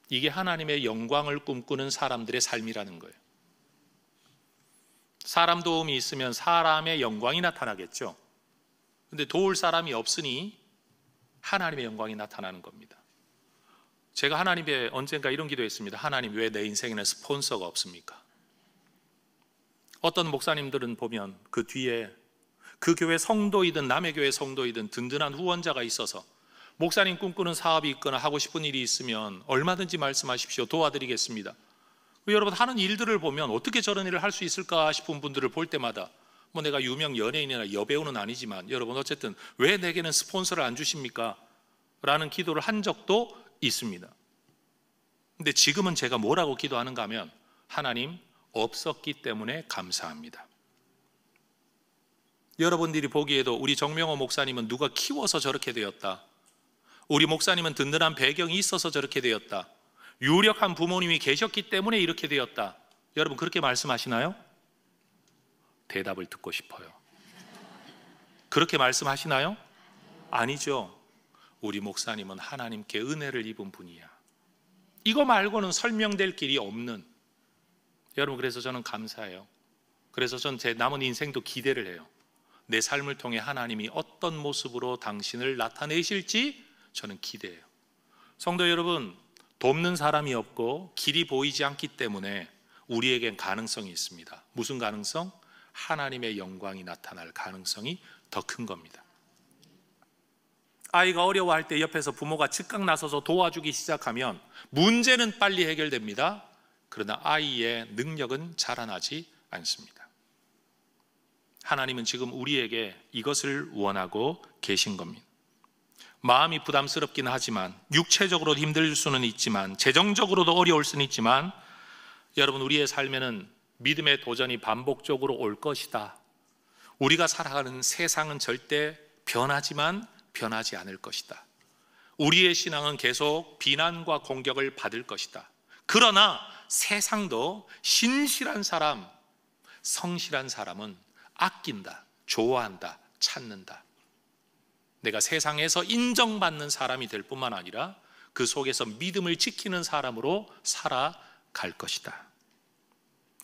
E: 이게 하나님의 영광을 꿈꾸는 사람들의 삶이라는 거예요. 사람 도움이 있으면 사람의 영광이 나타나겠죠. 근데 도울 사람이 없으니 하나님의 영광이 나타나는 겁니다. 제가 하나님께 언젠가 이런 기도했습니다. 하나님, 왜 내 인생에는 스폰서가 없습니까? 어떤 목사님들은 보면 그 뒤에 그 교회 성도이든 남의 교회 성도이든 든든한 후원자가 있어서 목사님 꿈꾸는 사업이 있거나 하고 싶은 일이 있으면 얼마든지 말씀하십시오. 도와드리겠습니다. 여러분 하는 일들을 보면 어떻게 저런 일을 할 수 있을까 싶은 분들을 볼 때마다, 뭐 내가 유명 연예인이나 여배우는 아니지만 여러분 어쨌든 왜 내게는 스폰서를 안 주십니까? 라는 기도를 한 적도 있습니다. 근데 지금은 제가 뭐라고 기도하는가 하면, 하나님, 없었기 때문에 감사합니다. 여러분들이 보기에도 우리 정명호 목사님은 누가 키워서 저렇게 되었다, 우리 목사님은 든든한 배경이 있어서 저렇게 되었다, 유력한 부모님이 계셨기 때문에 이렇게 되었다, 여러분 그렇게 말씀하시나요? 대답을 듣고 싶어요. 그렇게 말씀하시나요? 아니죠. 우리 목사님은 하나님께 은혜를 입은 분이야. 이거 말고는 설명될 길이 없는, 여러분, 그래서 저는 감사해요. 그래서 전 제 남은 인생도 기대를 해요. 내 삶을 통해 하나님이 어떤 모습으로 당신을 나타내실지 저는 기대해요. 성도 여러분, 돕는 사람이 없고 길이 보이지 않기 때문에 우리에겐 가능성이 있습니다. 무슨 가능성? 하나님의 영광이 나타날 가능성이 더 큰 겁니다. 아이가 어려워할 때 옆에서 부모가 즉각 나서서 도와주기 시작하면 문제는 빨리 해결됩니다. 그러나 아이의 능력은 자라나지 않습니다. 하나님은 지금 우리에게 이것을 원하고 계신 겁니다. 마음이 부담스럽긴 하지만, 육체적으로 힘들 수는 있지만, 재정적으로도 어려울 수는 있지만, 여러분, 우리의 삶에는 믿음의 도전이 반복적으로 올 것이다. 우리가 살아가는 세상은 절대 변하지만 변하지 않을 것이다. 우리의 신앙은 계속 비난과 공격을 받을 것이다. 그러나 세상도 신실한 사람, 성실한 사람은 아낀다, 좋아한다, 찾는다. 내가 세상에서 인정받는 사람이 될 뿐만 아니라 그 속에서 믿음을 지키는 사람으로 살아갈 것이다.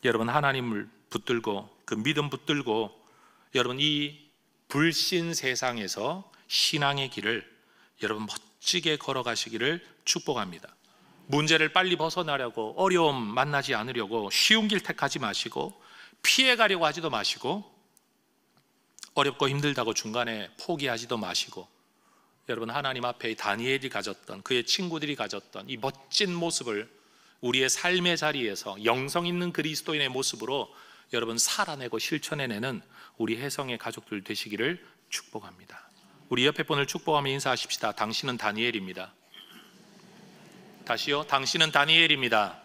E: 여러분, 하나님을 붙들고, 그 믿음 붙들고, 여러분, 이 불신 세상에서 신앙의 길을 여러분 멋지게 걸어가시기를 축복합니다. 문제를 빨리 벗어나려고, 어려움 만나지 않으려고 쉬운 길 택하지 마시고, 피해가려고 하지도 마시고, 어렵고 힘들다고 중간에 포기하지도 마시고, 여러분, 하나님 앞에 다니엘이 가졌던, 그의 친구들이 가졌던 이 멋진 모습을 우리의 삶의 자리에서 영성 있는 그리스도인의 모습으로 여러분 살아내고 실천해내는 우리 혜성의 가족들 되시기를 축복합니다. 우리 옆에 분을 축복하며 인사하십시다. 당신은 다니엘입니다. 다시요, 당신은 다니엘입니다.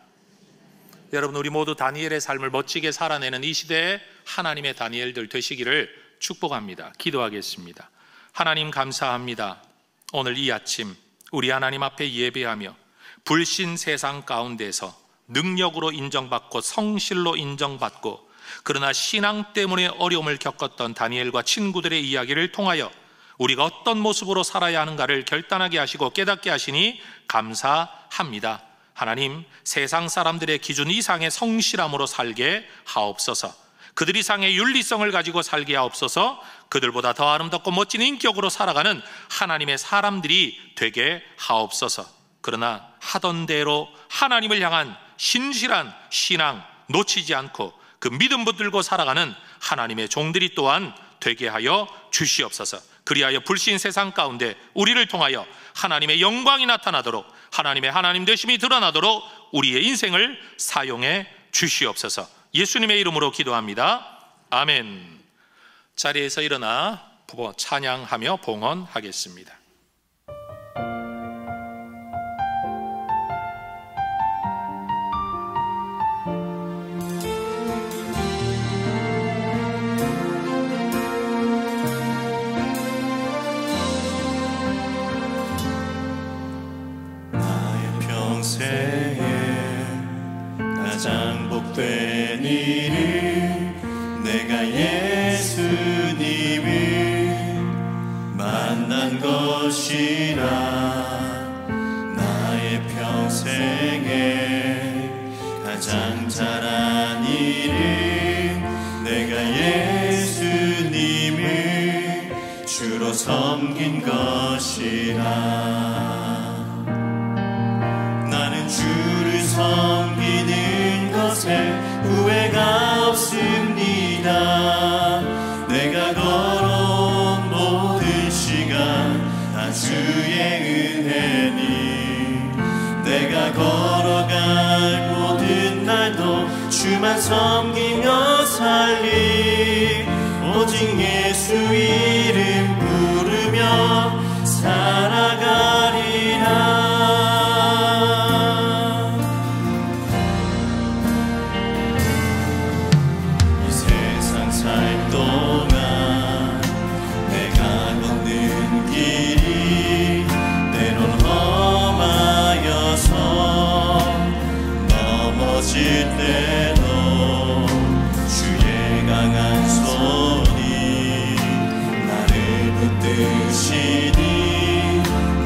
E: 여러분, 우리 모두 다니엘의 삶을 멋지게 살아내는 이 시대에 하나님의 다니엘들 되시기를 축복합니다. 기도하겠습니다. 하나님, 감사합니다. 오늘 이 아침 우리 하나님 앞에 예배하며 불신 세상 가운데서 능력으로 인정받고 성실로 인정받고, 그러나 신앙 때문에 어려움을 겪었던 다니엘과 친구들의 이야기를 통하여 우리가 어떤 모습으로 살아야 하는가를 결단하게 하시고 깨닫게 하시니 감사합니다. 하나님, 세상 사람들의 기준 이상의 성실함으로 살게 하옵소서. 그들 이상의 윤리성을 가지고 살게 하옵소서. 그들보다 더 아름답고 멋진 인격으로 살아가는 하나님의 사람들이 되게 하옵소서. 그러나 하던 대로 하나님을 향한 신실한 신앙 놓치지 않고 그 믿음 붙들고 살아가는 하나님의 종들이 또한 되게 하여 주시옵소서. 그리하여 불신 세상 가운데 우리를 통하여 하나님의 영광이 나타나도록, 하나님의 하나님 되심이 드러나도록 우리의 인생을 사용해 주시옵소서. 예수님의 이름으로 기도합니다. 아멘. 자리에서 일어나 찬양하며 봉헌하겠습니다.
A: 가장 복된 일은 내가 예수님을 만난 것이라. 나의 평생에 가장 잘한 일은 내가 예수님을 주로 섬긴 것이라. 주를 섬기는 것에 후회가 없습니다. 내가 걸어온 모든 시간 다 주의 은혜니, 내가 걸어갈 모든 날도 주만 섬기며 살리. 오직 예수 이름 부르며 살아가리라. 때도 주의 강한 손이 나를 붙드시니,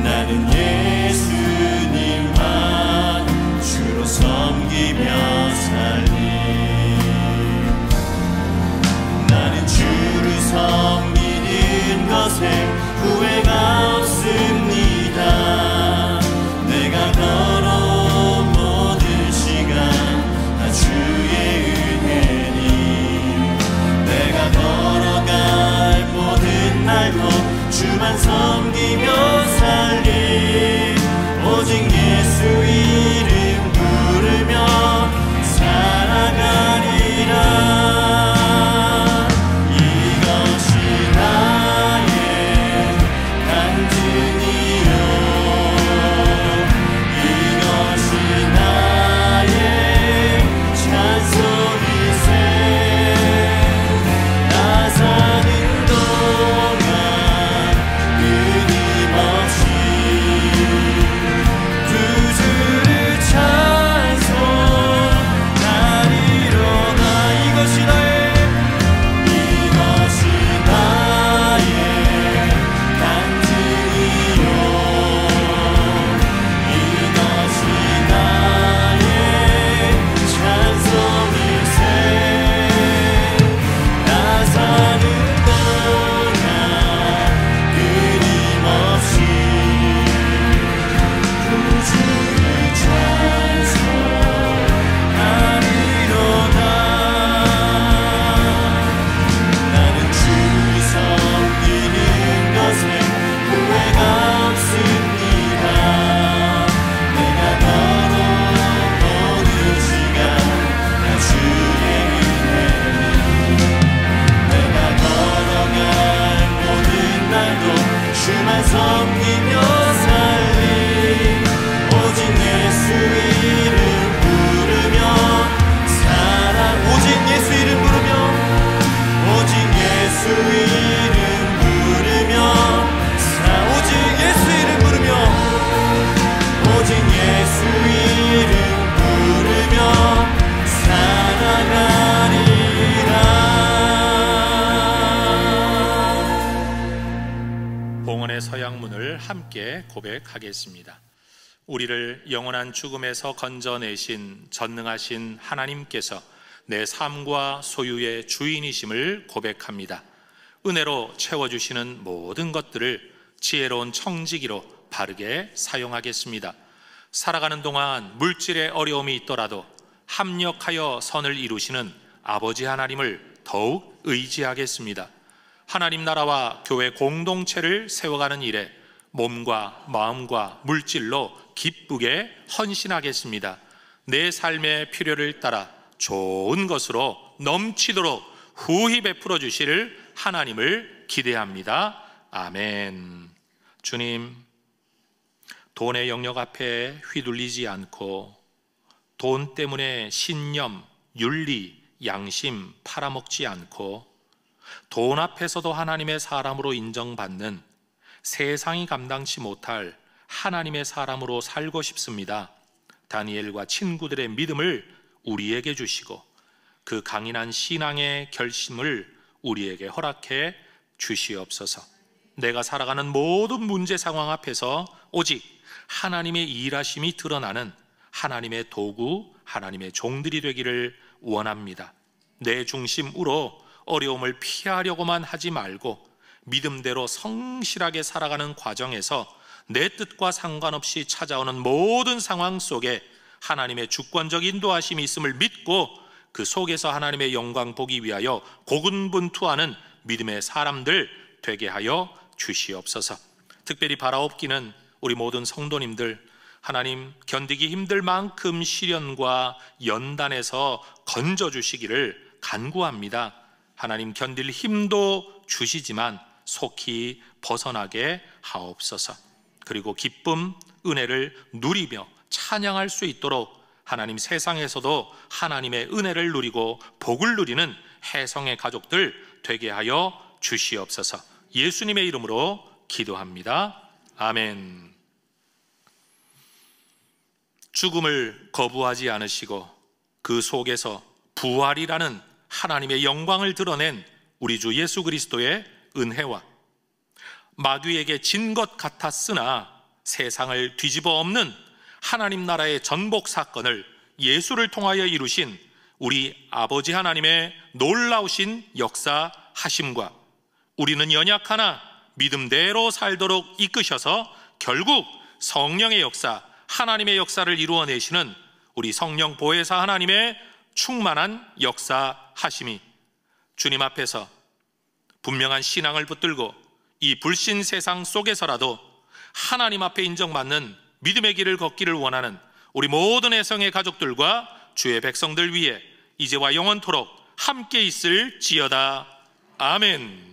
A: 나는 예수님만 주로 섬기며 살리. 것에 후회가 없습니다. 내가 걸어온 모든 시간 다 주의 은혜니 내가 걸어갈 모든 날도 주만 섬기며 살리 오직 예수 이름 부르며 살아가리라.
E: 서양문을 함께 고백하겠습니다. 우리를 영원한 죽음에서 건져내신 전능하신 하나님께서 내 삶과 소유의 주인이심을 고백합니다. 은혜로 채워주시는 모든 것들을 지혜로운 청지기로 바르게 사용하겠습니다. 살아가는 동안 물질의 어려움이 있더라도 합력하여 선을 이루시는 아버지 하나님을 더욱 의지하겠습니다. 하나님 나라와 교회 공동체를 세워가는 일에 몸과 마음과 물질로 기쁘게 헌신하겠습니다. 내 삶의 필요를 따라 좋은 것으로 넘치도록 후히 베풀어 주실 하나님을 기대합니다. 아멘. 주님, 돈의 영역 앞에 휘둘리지 않고 돈 때문에 신념, 윤리, 양심 팔아먹지 않고 돈 앞에서도 하나님의 사람으로 인정받는 세상이 감당치 못할 하나님의 사람으로 살고 싶습니다. 다니엘과 친구들의 믿음을 우리에게 주시고 그 강인한 신앙의 결심을 우리에게 허락해 주시옵소서. 내가 살아가는 모든 문제 상황 앞에서 오직 하나님의 일하심이 드러나는 하나님의 도구, 하나님의 종들이 되기를 원합니다. 내 중심으로 어려움을 피하려고만 하지 말고 믿음대로 성실하게 살아가는 과정에서 내 뜻과 상관없이 찾아오는 모든 상황 속에 하나님의 주권적 인도하심이 있음을 믿고 그 속에서 하나님의 영광 보기 위하여 고군분투하는 믿음의 사람들 되게 하여 주시옵소서. 특별히 바라옵기는 우리 모든 성도님들, 하나님 견디기 힘들 만큼 시련과 연단에서 건져주시기를 간구합니다. 하나님 견딜 힘도 주시지만 속히 벗어나게 하옵소서. 그리고 기쁨, 은혜를 누리며 찬양할 수 있도록 하나님 세상에서도 하나님의 은혜를 누리고 복을 누리는 혜성의 가족들 되게 하여 주시옵소서. 예수님의 이름으로 기도합니다. 아멘. 죽음을 거부하지 않으시고 그 속에서 부활이라는 하나님의 영광을 드러낸 우리 주 예수 그리스도의 은혜와 마귀에게 진 것 같았으나 세상을 뒤집어 엎는 하나님 나라의 전복 사건을 예수를 통하여 이루신 우리 아버지 하나님의 놀라우신 역사하심과 우리는 연약하나 믿음대로 살도록 이끄셔서 결국 성령의 역사, 하나님의 역사를 이루어내시는 우리 성령 보혜사 하나님의 충만한 역사하심이 주님 앞에서 분명한 신앙을 붙들고 이 불신 세상 속에서라도 하나님 앞에 인정받는 믿음의 길을 걷기를 원하는 우리 모든 애성의 가족들과 주의 백성들 위해 이제와 영원토록 함께 있을지어다. 아멘.